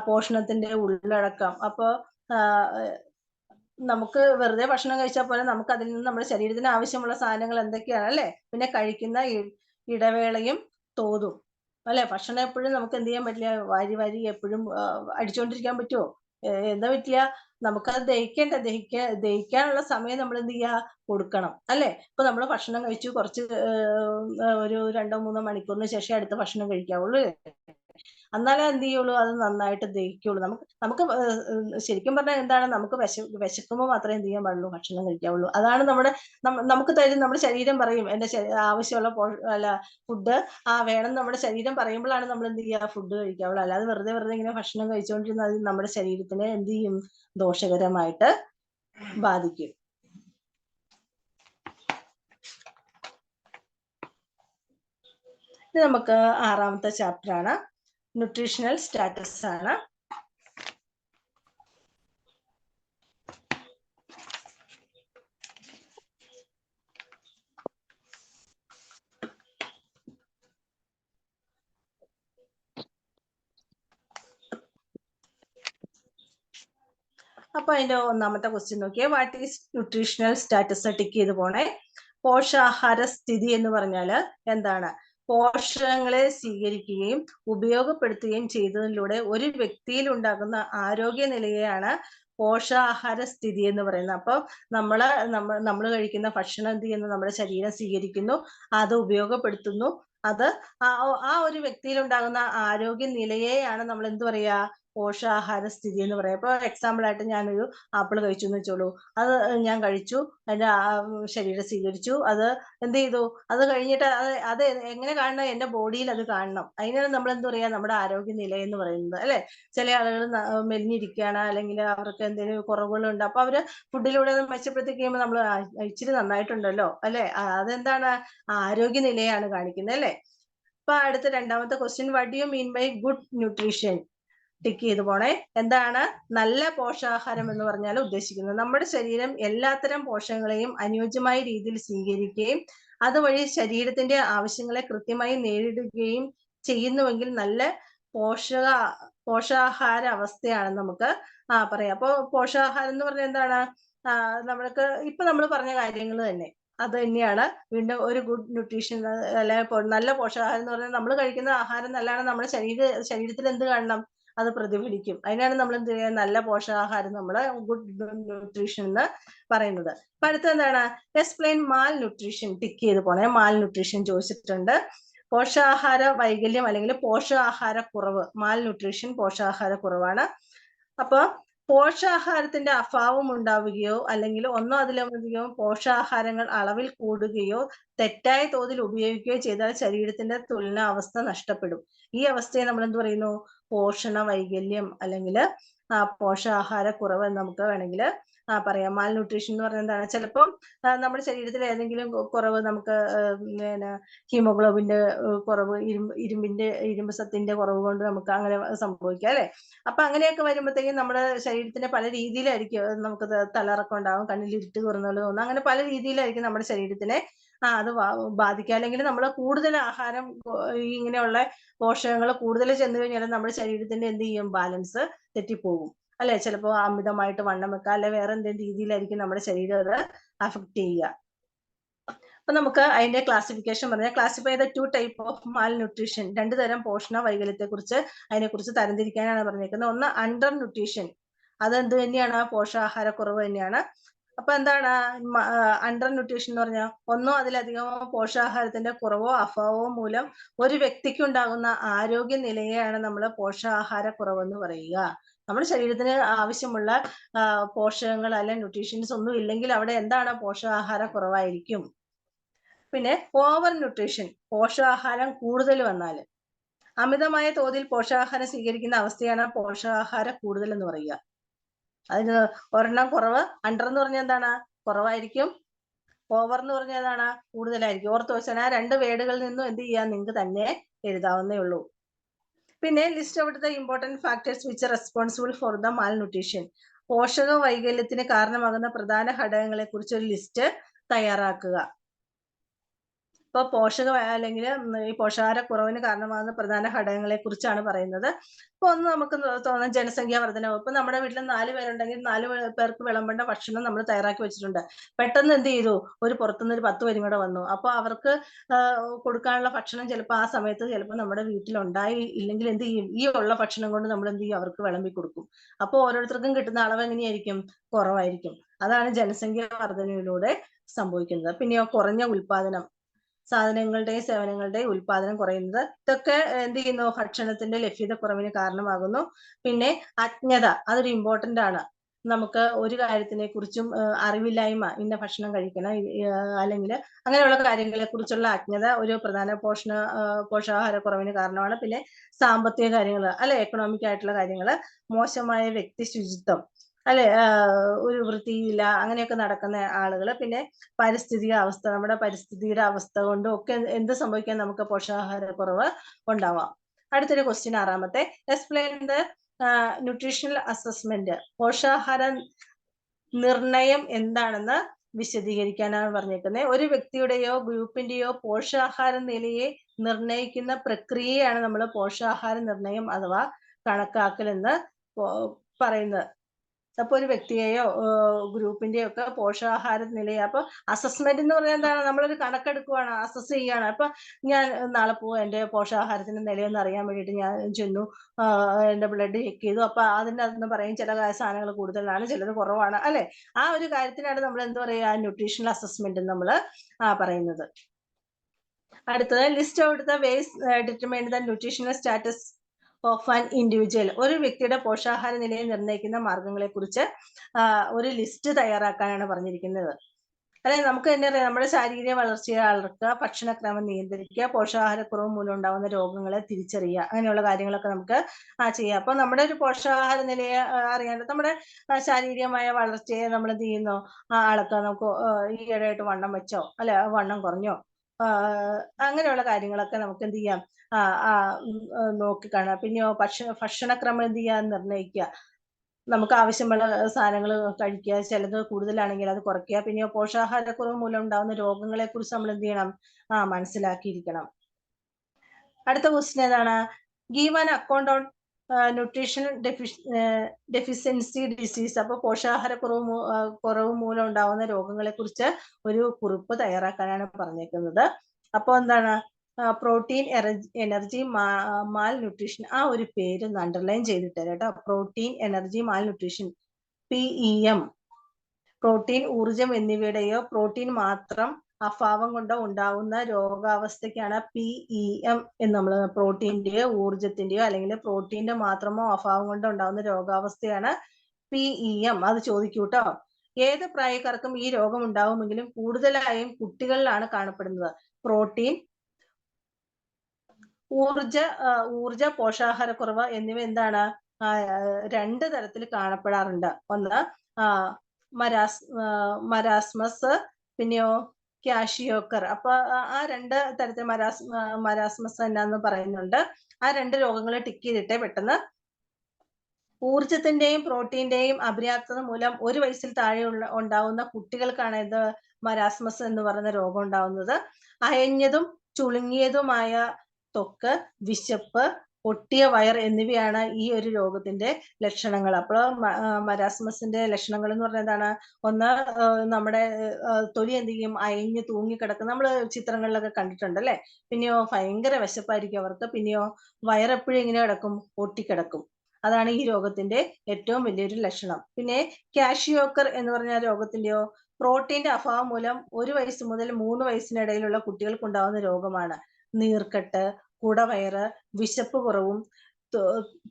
പോഷണത്തിന്റെ ഉള്ളടക്കം. അപ്പോ നമുക്ക് വെറുതെ ഭക്ഷണം കഴിച്ചാൽ പോലെ നമുക്ക് അതിൽ നിന്ന് നമ്മുടെ ശരീരത്തിന് ആവശ്യമുള്ള സാധനങ്ങൾ എന്തൊക്കെയാണ് അല്ലെ? പിന്നെ കഴിക്കുന്ന ഇടവേളയും തോതും അല്ലെ? ഭക്ഷണം എപ്പോഴും നമുക്ക് എന്ത് ചെയ്യാൻ പറ്റില്ല? വാരി എപ്പോഴും അടിച്ചുകൊണ്ടിരിക്കാൻ പറ്റുമോ? എന്താ പറ്റില്ല? നമുക്കത് ദഹിക്കാനുള്ള സമയം നമ്മൾ എന്ത് ചെയ്യാ? കൊടുക്കണം അല്ലെ? ഇപ്പൊ നമ്മൾ ഭക്ഷണം കഴിച്ചു കുറച്ച് ഒരു 2-3 മണിക്കൂറിന് ശേഷം അടുത്ത ഭക്ഷണം കഴിക്കാവുള്ളൂ. എന്നാലേ എന്ത് ചെയ്യുള്ളൂ? അത് നന്നായിട്ട് ദഹിക്കുള്ളൂ. നമുക്ക് ശരിക്കും പറഞ്ഞാൽ എന്താണ്? നമുക്ക് വിശക്കുമ്പോൾ മാത്രമേ എന്ത് ചെയ്യാൻ പാടുള്ളൂ? ഭക്ഷണം കഴിക്കാവുള്ളൂ. അതാണ് നമുക്ക് തരും. നമ്മുടെ ശരീരം പറയും എന്റെ ആവശ്യമുള്ള ഫുഡ് വേണം. നമ്മുടെ ശരീരം പറയുമ്പോഴാണ് നമ്മൾ എന്ത് ചെയ്യുക? ഫുഡ് കഴിക്കാവുള്ളൂ. അല്ലാതെ വെറുതെ ഇങ്ങനെ ഭക്ഷണം കഴിച്ചുകൊണ്ടിരുന്നാൽ അത് നമ്മുടെ ശരീരത്തിനെ എന്ത് ചെയ്യും? ദോഷകരമായിട്ട് ബാധിക്കും. ഇത് നമുക്ക് 6ാമത്തെ ചാപ്റ്റർ ആണ്. ന്യൂട്രീഷണൽ സ്റ്റാറ്റസ് ആണ്. അപ്പൊ അതിന്റെ 1ാമത്തെ ക്വസ്റ്റ്യൻ നോക്കിയേ. What is nutritional status? Tick ചെയ്ത് പോണേ. പോഷകാഹാര സ്ഥിതി എന്ന് പറഞ്ഞാല് എന്താണ്? പോഷകങ്ങളെ സ്വീകരിക്കുകയും ഉപയോഗപ്പെടുത്തുകയും ചെയ്തതിലൂടെ ഒരു വ്യക്തിയിൽ ഉണ്ടാകുന്ന ആരോഗ്യനിലയെയാണ് പോഷകാഹാര സ്ഥിതി എന്ന് പറയുന്നത്. അപ്പൊ നമ്മൾ കഴിക്കുന്ന ഭക്ഷണം എന്ത് ചെയ്യുന്നു? നമ്മുടെ ശരീരം സ്വീകരിക്കുന്നു, അത് ഉപയോഗപ്പെടുത്തുന്നു. അത് ഒരു വ്യക്തിയിൽ ഉണ്ടാകുന്ന ആരോഗ്യ നിലയെയാണ് നമ്മൾ എന്ത് പറയാ? പോഷകാഹാര സ്ഥിതി എന്ന് പറയാം. ഇപ്പൊ എക്സാമ്പിൾ ആയിട്ട് ഞാനൊരു ആപ്പിൾ കഴിച്ചു എന്ന് വെച്ചോളൂ. അത് ഞാൻ കഴിച്ചു, എന്റെ ശരീരം സ്വീകരിച്ചു, അത് എന്ത് ചെയ്തു? അത് കഴിഞ്ഞിട്ട് അത് എങ്ങനെ കാണണം? എന്റെ ബോഡിയിൽ അത് കാണണം. അതിനാണ് നമ്മൾ എന്താ പറയാ? നമ്മുടെ ആരോഗ്യ നില എന്ന് പറയുന്നത് അല്ലെ? ചില ആളുകൾ മെലിഞ്ഞിരിക്കുകയാണ്, അല്ലെങ്കിൽ അവർക്ക് എന്തെങ്കിലും കുറവുകളുണ്ട്. അപ്പൊ അവര് ഫുഡിലൂടെ മെച്ചപ്പെടുത്തി കഴിയുമ്പോൾ നമ്മൾ ഇച്ചിരി നന്നായിട്ടുണ്ടല്ലോ അല്ലെ? അതെന്താണ്? ആരോഗ്യ നിലയാണ് കാണിക്കുന്നത് അല്ലെ? അപ്പൊ അടുത്ത 2ാമത്തെ question. What do you mean by good nutrition? Tick ചെയ്ത് പോണേ. എന്താണ് നല്ല പോഷകാഹാരം എന്ന് പറഞ്ഞാൽ ഉദ്ദേശിക്കുന്നത്? നമ്മുടെ ശരീരം എല്ലാത്തരം പോഷകങ്ങളെയും അനുയോജ്യമായ രീതിയിൽ സ്വീകരിക്കുകയും അതുവഴി ശരീരത്തിന്റെ ആവശ്യങ്ങളെ കൃത്യമായി നേരിടുകയും ചെയ്യുന്നുവെങ്കിൽ നല്ല പോഷകാഹാര അവസ്ഥയാണ് നമുക്ക് പറയാം. അപ്പൊ പോഷകാഹാരം എന്ന് പറഞ്ഞാൽ എന്താണ്? നമ്മൾക്ക് ഇപ്പൊ നമ്മൾ പറഞ്ഞ കാര്യങ്ങൾ തന്നെ അത് തന്നെയാണ്. വീണ്ടും ഒരു ഗുഡ് ന്യൂട്രീഷൻ അല്ലെ നല്ല പോഷകാഹാരം എന്ന് പറഞ്ഞാൽ നമ്മൾ കഴിക്കുന്ന ആഹാരം നല്ലതാണ്. നമ്മുടെ ശരീരത്തിൽ എന്ത് കാണണം? അത് പ്രതിഫലിക്കും. അതിനാണ് നമ്മൾ എന്ത് ചെയ്യുക? നല്ല പോഷകാഹാരം നമ്മൾ ഗുഡ് ന്യൂട്രീഷൻ എന്ന് പറയുന്നത്. അപ്പൊ അടുത്ത എന്താണ്? എക്സ്പ്ലെയിൻ മാൽ ന്യൂട്രീഷൻ. ടിക്ക് ചെയ്ത് പോണേ. മാൽ ന്യൂട്രീഷൻ ചോദിച്ചിട്ടുണ്ട്. പോഷകാഹാര വൈകല്യം അല്ലെങ്കിൽ പോഷകാഹാര കുറവ്. മാൽ ന്യൂട്രീഷൻ പോഷകാഹാര കുറവാണ്. അപ്പൊ പോഷകാഹാരത്തിന്റെ അഭാവം ഉണ്ടാവുകയോ അല്ലെങ്കിൽ ഒന്നോ അതിലധികമോ പോഷകാഹാരങ്ങൾ അളവിൽ കൂടുകയോ തെറ്റായ തോതിൽ ഉപയോഗിക്കുകയോ ചെയ്താൽ ശരീരത്തിന്റെ തുലനാവസ്ഥ നഷ്ടപ്പെടും. ഈ അവസ്ഥയെ നമ്മൾ എന്ത് പറയുന്നു? പോഷണ വൈകല്യം അല്ലെങ്കിൽ പോഷകാഹാര കുറവ് എന്ന് നമുക്ക് വേണമെങ്കിൽ പറയാം. മാൽ ന്യൂട്രീഷൻ എന്ന് പറഞ്ഞാൽ എന്താണ്? ചിലപ്പം നമ്മുടെ ശരീരത്തിൽ ഏതെങ്കിലും കുറവ്, നമുക്ക് ഹീമോഗ്ലോബിന്റെ കുറവ്, ഇരുമ്പ് സത്തിന്റെ കുറവ് കൊണ്ട് നമുക്ക് അങ്ങനെ സംഭവിക്കാം അല്ലെ? അപ്പൊ അങ്ങനെയൊക്കെ വരുമ്പോഴത്തേക്കും നമ്മുടെ ശരീരത്തിന്റെ പല രീതിയിലായിരിക്കും നമുക്ക് തലറക്കം ഉണ്ടാവും, കണ്ണിൽ ഇരുട്ട് കുറഞ്ഞ പോലെ തോന്നും. അങ്ങനെ പല രീതിയിലായിരിക്കും നമ്മുടെ ശരീരത്തിനെ അത് ബാധിക്കുക. അല്ലെങ്കിൽ നമ്മൾ കൂടുതൽ ആഹാരം ഇങ്ങനെയുള്ള പോഷകങ്ങൾ കൂടുതൽ ചെന്ന് കഴിഞ്ഞാൽ നമ്മുടെ ശരീരത്തിന്റെ എന്ത് ചെയ്യും, ബാലൻസ് തെറ്റിപ്പോകും അല്ലെ. ചിലപ്പോൾ അമിതമായിട്ട് വണ്ണം വെക്കുക, അല്ലെ വേറെ എന്തെങ്കിലും രീതിയിലായിരിക്കും നമ്മുടെ ശരീരം അത് അഫക്ട് ചെയ്യുക. അപ്പൊ നമുക്ക് അതിന്റെ ക്ലാസിഫിക്കേഷൻ പറഞ്ഞാൽ, classify the 2 type of Mal nutrition, 2 തരം പോഷണ വൈകല്യത്തെ കുറിച്ച് അതിനെക്കുറിച്ച് തരംതിരിക്കാനാണ് പറഞ്ഞിരിക്കുന്നത്. ഒന്ന് അണ്ടർ ന്യൂട്രീഷൻ, അത് എന്ത് തന്നെയാണ്, പോഷകാഹാരക്കുറവ് തന്നെയാണ്. അപ്പൊ എന്താണ് അണ്ടർ ന്യൂട്രീഷൻ എന്ന് പറഞ്ഞാൽ, ഒന്നോ അതിലധികമോ പോഷകാഹാരത്തിന്റെ കുറവോ അഭാവമോ മൂലം ഒരു വ്യക്തിക്ക് ഉണ്ടാകുന്ന ആരോഗ്യ നിലയെയാണ് നമ്മൾ പോഷകാഹാരക്കുറവെന്ന് പറയുക. നമ്മുടെ ശരീരത്തിന് ആവശ്യമുള്ള പോഷകങ്ങൾ അല്ലെങ്കിൽ ന്യൂട്രീഷൻസ് ഒന്നും ഇല്ലെങ്കിൽ അവിടെ എന്താണ്, പോഷകാഹാര കുറവായിരിക്കും. പിന്നെ ഓവർ ന്യൂട്രീഷൻ, പോഷകാഹാരം കൂടുതൽ വന്നാൽ, അമിതമായ തോതിൽ പോഷകാഹാരം സ്വീകരിക്കുന്ന അവസ്ഥയാണ് പോഷകാഹാര കൂടുതൽ എന്ന് പറയുക. അതിന് ഒരെണ്ണം കുറവ്, അണ്ടർ എന്ന് പറഞ്ഞാൽ എന്താണ്, കുറവായിരിക്കും, ഓവർ എന്ന് പറഞ്ഞാൽ എന്താണ്, കൂടുതലായിരിക്കും. ഓർത്ത് വെച്ചാൽ ആ 2 വേർഡുകളിൽ നിന്നും എന്ത് ചെയ്യാൻ നിങ്ങൾക്ക് തന്നെ എഴുതാവുന്നേ ഉള്ളൂ. പിന്നെ list out the important factors which responsible for the Mal nutrition, പോഷക വൈകല്യത്തിന് കാരണമാകുന്ന പ്രധാന ഘടകങ്ങളെ കുറിച്ച് ഒരു ലിസ്റ്റ് തയ്യാറാക്കുക. ഇപ്പൊ അല്ലെങ്കിൽ ഈ പോഷകാഹാരക്കുറവിന് കാരണമാകുന്ന പ്രധാന ഘടകങ്ങളെ കുറിച്ചാണ് പറയുന്നത്. ഇപ്പൊ ഒന്ന് നമുക്ക് തോന്നാം, ജനസംഖ്യാ വർധനവ്. ഇപ്പൊ നമ്മുടെ വീട്ടിൽ 4 പേരുണ്ടെങ്കിൽ 4 പേർക്ക് വിളമ്പേണ്ട ഭക്ഷണം നമ്മൾ തയ്യാറാക്കി വെച്ചിട്ടുണ്ട്. പെട്ടെന്ന് എന്ത് ചെയ്തു, പുറത്തുനിന്ന് ഒരു 10 പേരും കൂടെ വന്നു. അപ്പൊ അവർക്ക് കൊടുക്കാനുള്ള ഭക്ഷണം ചിലപ്പോൾ ആ സമയത്ത് ചിലപ്പോൾ നമ്മുടെ വീട്ടിൽ ഉണ്ടായി ഇല്ലെങ്കിൽ എന്ത് ചെയ്യും, ഈ ഉള്ള ഭക്ഷണം കൊണ്ട് നമ്മൾ എന്ത് ചെയ്യും, അവർക്ക് വിളമ്പി കൊടുക്കും. അപ്പോൾ ഓരോരുത്തർക്കും കിട്ടുന്ന അളവ് എങ്ങനെയായിരിക്കും, കുറവായിരിക്കും. അതാണ് ജനസംഖ്യാ വർധനയിലൂടെ സംഭവിക്കുന്നത്. പിന്നെയോ കുറഞ്ഞ ഉൽപാദനം, സാധനങ്ങളുടെയും സേവനങ്ങളുടെയും ഉൽപാദനം കുറയുന്നത്, ഇതൊക്കെ എന്ത് ചെയ്യുന്നു, ഭക്ഷണത്തിന്റെ ലഭ്യത കുറവിന് കാരണമാകുന്നു. പിന്നെ അജ്ഞത, അതൊരു ഇമ്പോർട്ടന്റ് ആണ്. നമുക്ക് ഒരു കാര്യത്തിനെ കുറിച്ചും അറിവില്ലായ്മ, ഇന്ന ഭക്ഷണം കഴിക്കണം അല്ലെങ്കിൽ അങ്ങനെയുള്ള കാര്യങ്ങളെ കുറിച്ചുള്ള അജ്ഞത ഒരു പ്രധാന പോഷകാഹാരക്കുറവിന് കാരണമാണ്. പിന്നെ സാമ്പത്തിക കാര്യങ്ങൾ അല്ലെ, എക്കണോമിക് ആയിട്ടുള്ള കാര്യങ്ങൾ, മോശമായ വ്യക്തി ശുചിത്വം അല്ലെ, ഒരു വൃത്തിയില്ല അങ്ങനെയൊക്കെ നടക്കുന്ന ആളുകൾ, പിന്നെ പാരിസ്ഥിതിക അവസ്ഥ, നമ്മുടെ പരിസ്ഥിതിയുടെ അവസ്ഥ കൊണ്ടും ഒക്കെ എന്ത് സംഭവിക്കാൻ, നമുക്ക് പോഷകാഹാരക്കുറവ് ഉണ്ടാവാം. അടുത്തൊരു ക്വസ്റ്റ്യൻ, 6ാമത്തെ, എക്സ്പ്ലെയിൻ ദ ന്യൂട്രീഷണൽ അസസ്മെന്റ്, പോഷകാഹാര നിർണയം എന്താണെന്ന് വിശദീകരിക്കാനാണ് പറഞ്ഞിരിക്കുന്നത്. ഒരു വ്യക്തിയുടെയോ ഗ്രൂപ്പിന്റെയോ പോഷകാഹാര നിലയെ നിർണയിക്കുന്ന പ്രക്രിയയാണ് നമ്മൾ പോഷകാഹാര നിർണയം അഥവാ കണക്കാക്കൽ എന്ന് പറയുന്നത്. അപ്പൊ ഒരു വ്യക്തിയെയോ ഗ്രൂപ്പിന്റെയോ ഒക്കെ പോഷകാഹാര നിലയെ, അപ്പൊ അസസ്മെന്റ് എന്ന് പറഞ്ഞാൽ എന്താണ്, നമ്മളൊരു കണക്കെടുക്കുവാണ്, അസസ് ചെയ്യാണ്. അപ്പൊ ഞാൻ നാളെ പോവും എന്റെ പോഷകാഹാരത്തിന്റെ നിലയൊന്ന് അറിയാൻ വേണ്ടിയിട്ട് ഞാൻ ചെന്നു, എന്റെ ബ്ലഡ് ചെക്ക് ചെയ്തു. അപ്പൊ അതിന്റെ അകത്ത് പറയും ചില സാധനങ്ങൾ കൂടുതലാണ്, ചിലത് കുറവാണ് അല്ലെ. ആ ഒരു കാര്യത്തിനാണ് നമ്മൾ എന്ത് പറയുക, ന്യൂട്രീഷണൽ അസസ്മെന്റ് നമ്മൾ പറയുന്നത്. അടുത്തത്, list out the vase determine the nutritional status of an individual, ഒരു വ്യക്തിയുടെ പോഷകാഹാര നിലയെ നിർണ്ണയിക്കുന്ന മാർഗങ്ങളെ കുറിച്ച് ഒരു ലിസ്റ്റ് തയ്യാറാക്കാനാണ് പറഞ്ഞിരിക്കുന്നത്. അതായത് നമുക്ക് തന്നെ അറിയാം, നമ്മുടെ ശാരീരിക വളർച്ചയെ അളക്കുക, ഭക്ഷണക്രമം നിയന്ത്രിക്കുക, പോഷകാഹാരക്കുറവ് മൂലം ഉണ്ടാകുന്ന രോഗങ്ങളെ തിരിച്ചറിയുക, അങ്ങനെയുള്ള കാര്യങ്ങളൊക്കെ നമുക്ക് ചെയ്യാം. അപ്പൊ നമ്മുടെ ഒരു പോഷകാഹാര നിലയെ അറിയാണ്ട് നമ്മുടെ ശാരീരികമായ വളർച്ചയെ നമ്മൾ എന്ത് ചെയ്യുന്നു, അളക്കുക. നമുക്ക് ഈയിടെയായിട്ട് വണ്ണം വെച്ചോ അല്ലെ, വണ്ണം കുറഞ്ഞോ, അങ്ങനെയുള്ള കാര്യങ്ങളൊക്കെ നമുക്ക് എന്ത് ചെയ്യാം, നോക്കിക്കാണാം. പിന്നെയോ ഭക്ഷണക്രമം എന്ത് ചെയ്യാൻ നിർണ്ണയിക്കുക, നമുക്ക് ആവശ്യമുള്ള സാധനങ്ങൾ കഴിക്കുക, ചിലത് കൂടുതലാണെങ്കിൽ അത് കുറയ്ക്കുക. പിന്നെ പോഷകാഹാരക്കുറവ് മൂലം ഉണ്ടാകുന്ന രോഗങ്ങളെ കുറിച്ച് നമ്മൾ എന്ത് ചെയ്യണം, മനസ്സിലാക്കിയിരിക്കണം. അടുത്ത ക്വസ്റ്റ്യൻ ഏതാണ്, give an account on nutritional deficiency disease, അപ്പൊ പോഷകാഹാരക്കുറവ് മൂലം ഉണ്ടാകുന്ന രോഗങ്ങളെ കുറിച്ച് ഒരു കുറിപ്പ് തയ്യാറാക്കാനാണ് പറഞ്ഞേക്കുന്നത്. അപ്പൊ എന്താണ്, പ്രോട്ടീൻ എനർജി മാൽ ന്യൂട്രീഷൻ, ആ ഒരു പേര് അണ്ടർലൈൻ ചെയ്തിട്ട് കേട്ടോ. പ്രോട്ടീൻ എനർജി മാൽ ന്യൂട്രീഷൻ, PEM, പ്രോട്ടീൻ ഊർജം എന്നിവയുടെയോ പ്രോട്ടീൻ മാത്രം അഭാവം കൊണ്ട് ഉണ്ടാവുന്ന രോഗാവസ്ഥയ്ക്കാണ് PEM എന്ന് നമ്മൾ, പ്രോട്ടീന്റെയോ ഊർജത്തിന്റെയോ അല്ലെങ്കിൽ പ്രോട്ടീന്റെ മാത്രമോ അഭാവം കൊണ്ട് ഉണ്ടാവുന്ന രോഗാവസ്ഥയാണ് PEM. അത് ചോദിക്കൂട്ടോ. ഏത് പ്രായക്കാർക്കും ഈ രോഗം ഉണ്ടാവുമെങ്കിലും കൂടുതലായും കുട്ടികളിലാണ് കാണപ്പെടുന്നത്. പ്രോട്ടീൻ, ഊർജ പോഷകാഹാരക്കുറവ് എന്നിവ എന്താണ്, 2 തരത്തിൽ കാണപ്പെടാറുണ്ട്. ഒന്ന് മരാസ്മസ്, പിന്നെയോ ക്യാഷിയോക്കർ. അപ്പൊ ആ 2 തരത്തിൽ മരാസ്മസ് എന്നാന്ന് പറയുന്നുണ്ട്. ആ 2 രോഗങ്ങൾ ടിക്ക് ചെയ്തിട്ടേ പെട്ടെന്ന്. ഊർജത്തിന്റെയും പ്രോട്ടീന്റെയും അപര്യാപ്തത മൂലം 1 വയസ്സിൽ താഴെ ഉണ്ടാവുന്ന കുട്ടികൾക്കാണ് ഇത് മരാസ്മസ് എന്ന് പറയുന്ന രോഗം ഉണ്ടാവുന്നത്. അയഞ്ഞതും ചുളുങ്ങിയതുമായ ത്വക്ക്, വിശപ്പ്, പൊട്ടിയ വയർ എന്നിവയാണ് ഈ ഒരു രോഗത്തിന്റെ ലക്ഷണങ്ങൾ. അപ്പോൾ മരാസ്മസിന്റെ ലക്ഷണങ്ങൾ എന്ന് പറഞ്ഞാൽ എന്താണ്? ഒന്ന്, നമ്മുടെ തൊലി എന്ത് ചെയ്യും? അയഞ്ഞ് തൂങ്ങിക്കിടക്കും. നമ്മൾ ചിത്രങ്ങളിലൊക്കെ കണ്ടിട്ടുണ്ട് അല്ലെ? പിന്നെയോ ഭയങ്കര വിശപ്പായിരിക്കും അവർക്ക്. പിന്നെയോ വയറെപ്പോഴും ഇങ്ങനെ കിടക്കും, പൊട്ടിക്കിടക്കും. അതാണ് ഈ രോഗത്തിന്റെ ഏറ്റവും വലിയൊരു ലക്ഷണം. പിന്നെ കാഷിയോക്കർ എന്ന് പറഞ്ഞ രോഗത്തിന്റെയോ പ്രോട്ടീന്റെ അഭാവം മൂലം 1 വയസ്സ് മുതൽ 3 വയസ്സിനിടയിലുള്ള കുട്ടികൾക്ക് ഉണ്ടാകുന്ന രോഗമാണ്. നീർക്കെട്ട്, കുടവയറ്, വിശപ്പ് കുറവും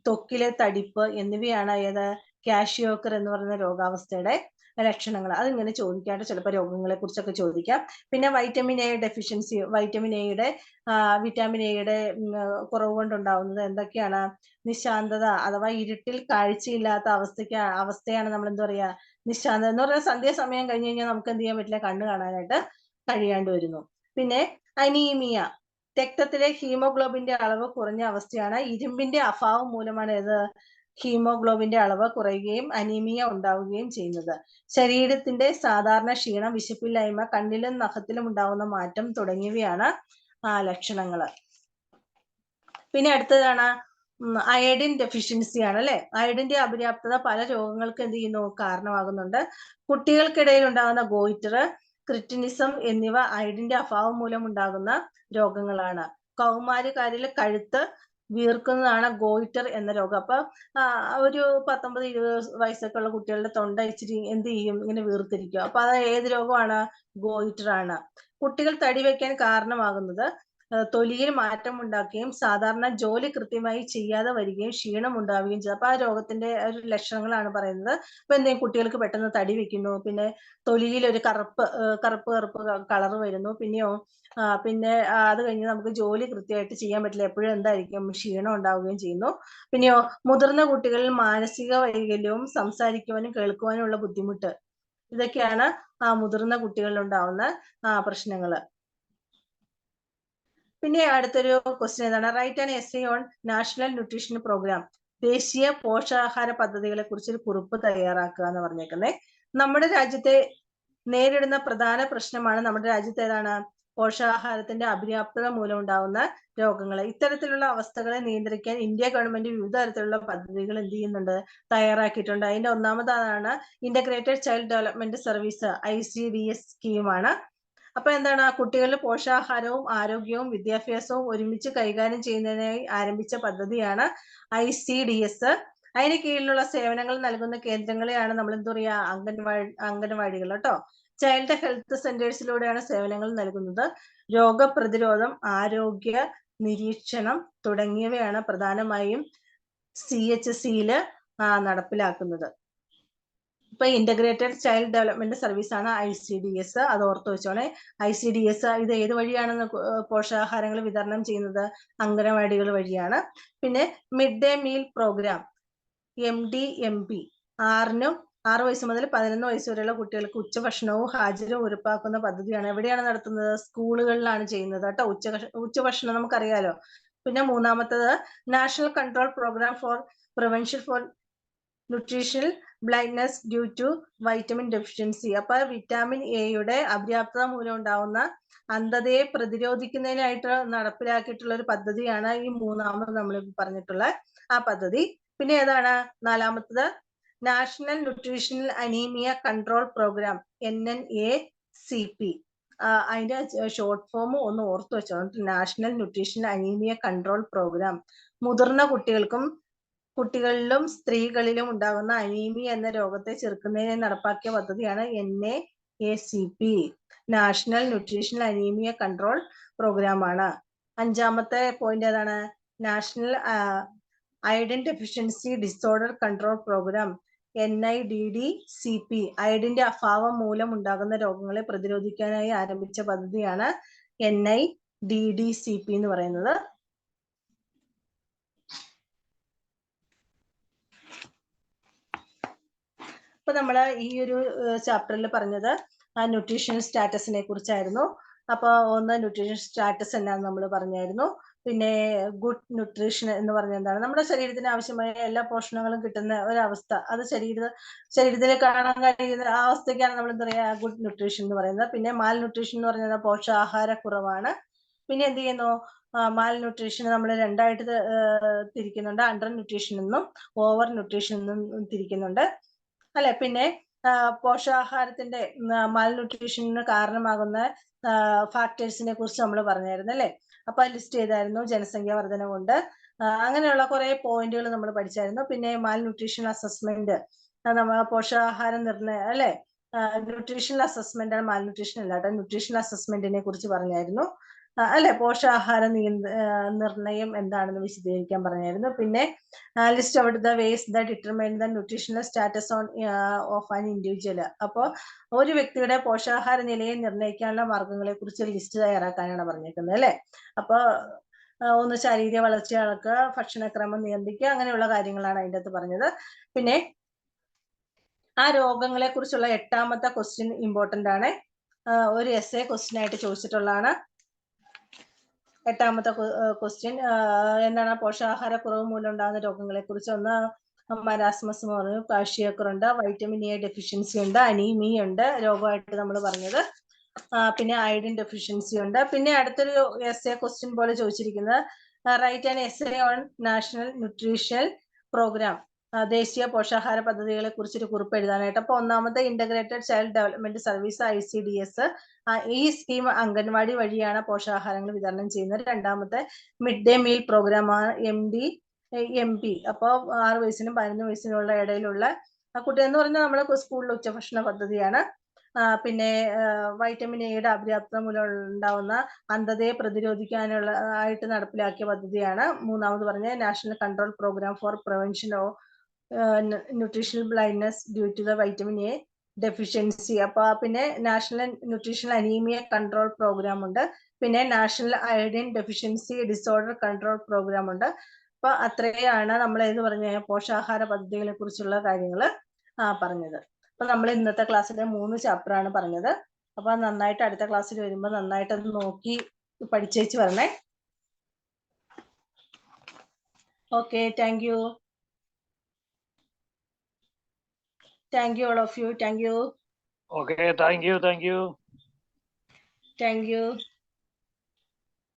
ത്വക്കിലെ തടിപ്പ് എന്നിവയാണ് ഏത് കാഷിയോക്കർ എന്ന് പറയുന്ന രോഗാവസ്ഥയുടെ ലക്ഷണങ്ങൾ. അതിങ്ങനെ ചോദിക്കാണ്ട് ചിലപ്പോൾ രോഗങ്ങളെ കുറിച്ചൊക്കെ ചോദിക്കാം. പിന്നെ വൈറ്റമിൻ എ ഡെഫിഷ്യൻസി, വിറ്റാമിൻ എയുടെ കുറവ് കൊണ്ടുണ്ടാവുന്നത് എന്തൊക്കെയാണ്? നിശാന്തത അഥവാ ഇരുട്ടിൽ കാഴ്ചയില്ലാത്ത അവസ്ഥയാണ് നമ്മൾ എന്താ പറയാ? നിശാന്തത എന്ന് പറഞ്ഞാൽ സന്ധ്യാസമയം കഴിഞ്ഞ് കഴിഞ്ഞാൽ നമുക്ക് എന്ത് ചെയ്യാൻ പറ്റില്ല? കണ്ണ് കാണാനായിട്ട് കഴിയാണ്ട് വരുന്നു. പിന്നെ അനീമിയ, രക്തത്തിലെ ഹീമോഗ്ലോബിന്റെ അളവ് കുറഞ്ഞ അവസ്ഥയാണ്. ഇരുമ്പിന്റെ അഭാവം മൂലമാണ് ഇത് ഹീമോഗ്ലോബിന്റെ അളവ് കുറയുകയും അനീമിയ ഉണ്ടാവുകയും ചെയ്യുന്നത്. ശരീരത്തിന്റെ സാധാരണ ക്ഷീണം, വിശപ്പില്ലായ്മ, കണ്ണിലും നഖത്തിലും ഉണ്ടാവുന്ന മാറ്റം തുടങ്ങിയവയാണ് ലക്ഷണങ്ങള്. പിന്നെ അടുത്തതാണ് അയഡിൻ ഡെഫിഷ്യൻസി ആണ് അല്ലെ? അയഡിന്റെ അപര്യാപ്തത പല രോഗങ്ങൾക്ക് എന്ത് ചെയ്യുന്നു? കാരണമാകുന്നുണ്ട്. കുട്ടികൾക്കിടയിൽ ഉണ്ടാകുന്ന ഗോയിറ്റർ, ക്രിറ്റിനിസം എന്നിവ അയഡിന്റെ അഭാവം മൂലം ഉണ്ടാകുന്ന രോഗങ്ങളാണ്. കൗമാരക്കാരിൽ കഴുത്ത് വീർക്കുന്നതാണ് ഗോയിറ്റർ എന്ന രോഗം. അപ്പൊ ഒരു 19-20 വയസ്സൊക്കെ ഉള്ള കുട്ടികളുടെ തൊണ്ട ഇച്ചിരി എന്ത് ചെയ്യും? ഇങ്ങനെ വീർത്തിരിക്കും. അപ്പൊ അത് ഏത് രോഗമാണ്? ഗോയിറ്റർ ആണ്. കുട്ടികൾ തടി വെക്കാൻ കാരണമാകുന്നത് തൊലിയിൽ മാറ്റം ഉണ്ടാക്കുകയും സാധാരണ ജോലി കൃത്യമായി ചെയ്യാതെ വരികയും ക്ഷീണം ഉണ്ടാവുകയും ചെയ്യും. അപ്പൊ ആ രോഗത്തിന്റെ ഒരു ലക്ഷണങ്ങളാണ് പറയുന്നത്. അപ്പൊ എന്തെങ്കിലും കുട്ടികൾക്ക് പെട്ടെന്ന് തടി വെക്കുന്നു, പിന്നെ തൊലിയിൽ ഒരു കറുപ്പ് കളർ വരുന്നു. പിന്നെയോ പിന്നെ അത് കഴിഞ്ഞ് നമുക്ക് ജോലി കൃത്യമായിട്ട് ചെയ്യാൻ പറ്റില്ല, എപ്പോഴും എന്തായിരിക്കും? ക്ഷീണം ഉണ്ടാവുകയും ചെയ്യുന്നു. പിന്നെയോ മുതിർന്ന കുട്ടികളിൽ മാനസിക വൈകല്യവും സംസാരിക്കുവാനും കേൾക്കുവാനും ഉള്ള ബുദ്ധിമുട്ട്, ഇതൊക്കെയാണ് മുതിർന്ന കുട്ടികളിൽ ഉണ്ടാവുന്ന പ്രശ്നങ്ങള്. പിന്നെ അടുത്തൊരു ക്വസ്റ്റ്യൻ ഏതാണ്? Write an essay on national nutrition programme, ദേശീയ പോഷകാഹാര പദ്ധതികളെ കുറിച്ച് ഒരു കുറിപ്പ് തയ്യാറാക്കുക എന്ന് പറഞ്ഞേക്കുന്നേ. നമ്മുടെ രാജ്യത്തെ നേരിടുന്ന പ്രധാന പ്രശ്നമാണ് നമ്മുടെ രാജ്യത്ത് ഏതാണ്? പോഷകാഹാരത്തിന്റെ അപര്യാപ്തത മൂലം ഉണ്ടാകുന്ന രോഗങ്ങൾ. ഇത്തരത്തിലുള്ള അവസ്ഥകളെ നിയന്ത്രിക്കാൻ ഇന്ത്യ ഗവൺമെന്റ് വിവിധ തരത്തിലുള്ള പദ്ധതികൾ എന്ത് ചെയ്യുന്നുണ്ട്? തയ്യാറാക്കിയിട്ടുണ്ട്. അതിന്റെ ഒന്നാമതാണ് integrated child development service, ICDS സ്കീമാണ്. അപ്പൊ എന്താണ്? കുട്ടികളിൽ പോഷകാഹാരവും ആരോഗ്യവും വിദ്യാഭ്യാസവും ഒരുമിച്ച് കൈകാര്യം ചെയ്യുന്നതിനായി ആരംഭിച്ച പദ്ധതിയാണ് ICDS. അതിന് കീഴിലുള്ള സേവനങ്ങൾ നൽകുന്ന കേന്ദ്രങ്ങളെയാണ് നമ്മൾ എന്താ പറയാ? അംഗൻവാടികൾ കേട്ടോ. ചൈൽഡ് ഹെൽത്ത് സെന്റേഴ്സിലൂടെയാണ് സേവനങ്ങൾ നൽകുന്നത്. രോഗപ്രതിരോധം, ആരോഗ്യ നിരീക്ഷണം തുടങ്ങിയവയാണ് പ്രധാനമായും CHC നടപ്പിലാക്കുന്നത്. ഇപ്പൊ ഇന്റഗ്രേറ്റഡ് ചൈൽഡ് ഡെവലപ്മെന്റ് സർവീസ് ആണ് ICDS. അത് ഓർത്ത് വെച്ചോണേ. ICDS ഇത് ഏത് വഴിയാണ് പോഷകാഹാരങ്ങൾ വിതരണം ചെയ്യുന്നത്? അംഗനവാടികൾ വഴിയാണ്. പിന്നെ mid day meal programme, MDMP, 6 വയസ്സ് മുതൽ 11 വയസ്സ് വരെയുള്ള കുട്ടികൾക്ക് ഉച്ചഭക്ഷണവും ഹാജരും ഉറപ്പാക്കുന്ന പദ്ധതിയാണ്. എവിടെയാണ് നടത്തുന്നത്? സ്കൂളുകളിലാണ് ചെയ്യുന്നത് കേട്ടോ. ഉച്ചഭക്ഷണം നമുക്കറിയാലോ. പിന്നെ മൂന്നാമത്തത് national control programme for prevention for nutritional blindness due to vitamin deficiency. അപ്പൊ വിറ്റാമിൻ എയുടെ അപര്യാപ്തത മൂലം ഉണ്ടാവുന്ന അന്ധതയെ പ്രതിരോധിക്കുന്നതിനായിട്ട് നടപ്പിലാക്കിയിട്ടുള്ള ഒരു പദ്ധതിയാണ് ഈ മൂന്നാമത് നമ്മൾ പറഞ്ഞിട്ടുള്ള ആ പദ്ധതി. പിന്നെ ഏതാണ്? നാലാമത്തത് national nutritional anaemia control programme, NNACP. അതിന്റെ ഷോർട്ട് ഫോം ഒന്ന് ഓർത്തു വെച്ചോ. National nutritional anaemia control programme. മുതിർന്ന കുട്ടികളിലും സ്ത്രീകളിലും ഉണ്ടാകുന്ന അനീമിയ എന്ന രോഗത്തെ ചെറുക്കുന്നതിന് നടപ്പാക്കിയ പദ്ധതിയാണ് NNACP, national nutritional anaemia control programme ആണ്. അഞ്ചാമത്തെ പോയിന്റ് ഏതാണ്? National iodine deficiency disorder control programme, NIDDCP. അയഡിന്റെ അഭാവം മൂലം ഉണ്ടാകുന്ന രോഗങ്ങളെ പ്രതിരോധിക്കാനായി ആരംഭിച്ച പദ്ധതിയാണ് NIDDCP എന്ന് പറയുന്നത്. ഇപ്പൊ നമ്മൾ ഈ ഒരു ചാപ്റ്ററിൽ പറഞ്ഞത് ന്യൂട്രീഷണൽ സ്റ്റാറ്റസിനെ കുറിച്ചായിരുന്നു. അപ്പൊ ഒന്ന് ന്യൂട്രീഷൻ സ്റ്റാറ്റസ് എന്നാന്ന് നമ്മൾ പറഞ്ഞായിരുന്നു. പിന്നെ ഗുഡ് ന്യൂട്രീഷൻ എന്ന് പറഞ്ഞാൽ എന്താണ്? നമ്മുടെ ശരീരത്തിന് ആവശ്യമായ എല്ലാ പോഷണങ്ങളും കിട്ടുന്ന ഒരവസ്ഥ, അത് ശരീരത്തിൽ കാണാൻ കഴിയുന്ന ആ അവസ്ഥയ്ക്കാണ് നമ്മൾ എന്താ പറയുക, ഗുഡ് ന്യൂട്രീഷൻ എന്ന് പറയുന്നത്. പിന്നെ മാൽ ന്യൂട്രീഷൻ എന്ന് പറഞ്ഞാൽ പോഷകാഹാരക്കുറവാണ്. പിന്നെ എന്ത് ചെയ്യുന്നു, മാൽ ന്യൂട്രീഷൻ നമ്മൾ രണ്ടായിട്ട് തിരിക്കുന്നുണ്ട്. അണ്ടർ ന്യൂട്രീഷൻ എന്നും ഓവർ ന്യൂട്രീഷൻ എന്നും തിരിക്കുന്നുണ്ട് അല്ലെ. പിന്നെ പോഷകാഹാരത്തിന്റെ മാൽ ന്യൂട്രീഷന് കാരണമാകുന്ന ഫാക്ടേഴ്സിനെ കുറിച്ച് നമ്മൾ പറഞ്ഞായിരുന്നു അല്ലെ. അപ്പൊ ലിസ്റ്റ് ചെയ്തായിരുന്നു. ജനസംഖ്യ വർധനവുണ്ട്, അങ്ങനെയുള്ള കുറെ പോയിന്റുകൾ നമ്മൾ പഠിച്ചായിരുന്നു. പിന്നെ മാൽ ന്യൂട്രീഷൻ അസസ്മെന്റ്, നമ്മൾ പോഷകാഹാര നിർണ്ണയം അല്ലെ, ന്യൂട്രീഷണൽ അസസ്മെന്റ് ആണ്, മാൽ ന്യൂട്രീഷൻ അല്ലാതെ ന്യൂട്രീഷണൽ അസസ്മെന്റിനെ കുറിച്ച് പറഞ്ഞായിരുന്നു അല്ലെ. പോഷകാഹാര നിർണ്ണയം എന്താണെന്ന് വിശദീകരിക്കാൻ പറഞ്ഞായിരുന്നു. പിന്നെ list out the vase the determine the nutritional status of an individual. അപ്പോൾ ഒരു വ്യക്തിയുടെ പോഷകാഹാര നിലയെ നിർണ്ണയിക്കാനുള്ള മാർഗങ്ങളെ കുറിച്ച് ലിസ്റ്റ് തയ്യാറാക്കാനാണ് പറഞ്ഞേക്കുന്നത് അല്ലെ. അപ്പൊ ഒന്ന് ശാരീരിക വളർച്ച അളക്കുക, ഭക്ഷണക്രമം നിയന്ത്രിക്കുക, അങ്ങനെയുള്ള കാര്യങ്ങളാണ് അതിൻ്റെ അകത്ത് പറഞ്ഞത്. പിന്നെ ആ രോഗങ്ങളെ കുറിച്ചുള്ള 8ാമത്തെ ക്വസ്റ്റ്യൻ ഇമ്പോർട്ടന്റ് ആണ്, ഒരു എസ്എ ക്വസ്റ്റ്യൻ ആയിട്ട് ചോദിച്ചിട്ടുള്ളതാണ്. 8ാമത്തെ ക്വസ്റ്റ്യൻ എന്താണ്? പോഷകാഹാരക്കുറവ് മൂലം ഉണ്ടാകുന്ന രോഗങ്ങളെ കുറിച്ച്. ഒന്ന് മരാസ്മസ് എന്ന് പറഞ്ഞു, കാഴ്ചക്കുറുണ്ട്, വൈറ്റമിൻ എ ഡെഫിഷ്യൻസി ഉണ്ട്, അനീമിയ ഉണ്ട് രോഗമായിട്ട് നമ്മൾ പറഞ്ഞത്. പിന്നെ അയഡിൻ ഡെഫിഷ്യൻസി ഉണ്ട്. പിന്നെ അടുത്തൊരു എസ്എ ക്വസ്റ്റ്യൻ പോലെ ചോദിച്ചിരിക്കുന്നത് write an essay on national nutritional programme, ദേശീയ പോഷകാഹാര പദ്ധതികളെ കുറിച്ചൊരു കുറിപ്പ് എഴുതാനായിട്ട്. അപ്പൊ ഒന്നാമത്തെ integrated child development service ICDS, ഈ സ്കീം അംഗൻവാടി വഴിയാണ് പോഷകാഹാരങ്ങൾ വിതരണം ചെയ്യുന്നത്. രണ്ടാമത്തെ മിഡ് ഡേ മീൽ പ്രോഗ്രാം ആണ് MP. അപ്പോൾ 6 വയസ്സിനും 11 വയസ്സിനുള്ള ഇടയിലുള്ള കുട്ടികൾ എന്ന് പറഞ്ഞാൽ നമ്മുടെ സ്കൂളിലെ ഉച്ചഭക്ഷണ പദ്ധതിയാണ്. പിന്നെ വൈറ്റമിൻ എയുടെ അപര്യാപ്തത മൂലം ഉണ്ടാവുന്ന അന്ധതയെ പ്രതിരോധിക്കാനുള്ള ആയിട്ട് നടപ്പിലാക്കിയ പദ്ധതിയാണ്. മൂന്നാമത് പറഞ്ഞ national control programme for prevention of nutritional blindness due to the vitamin A deficiency. അപ്പൊ പിന്നെ national nutritional anaemia control programme ഉണ്ട്. പിന്നെ national iodine deficiency disorder control programme ഉണ്ട്. അപ്പൊ അത്രയാണ് നമ്മൾ ഏത് പറഞ്ഞ പോഷകാഹാര പദ്ധതികളെ കുറിച്ചുള്ള കാര്യങ്ങൾ പറഞ്ഞത്. അപ്പൊ നമ്മൾ ഇന്നത്തെ ക്ലാസ്സിലെ 3 ചാപ്റ്റർ ആണ് പറഞ്ഞത്. അപ്പൊ നന്നായിട്ട് അടുത്ത ക്ലാസ്സിൽ വരുമ്പോൾ നന്നായിട്ട് അത് നോക്കി പഠിച്ചേച്ച് വരണേ. Okay, thank you. Thank you all of you. Thank you. Okay, thank you. Thank you.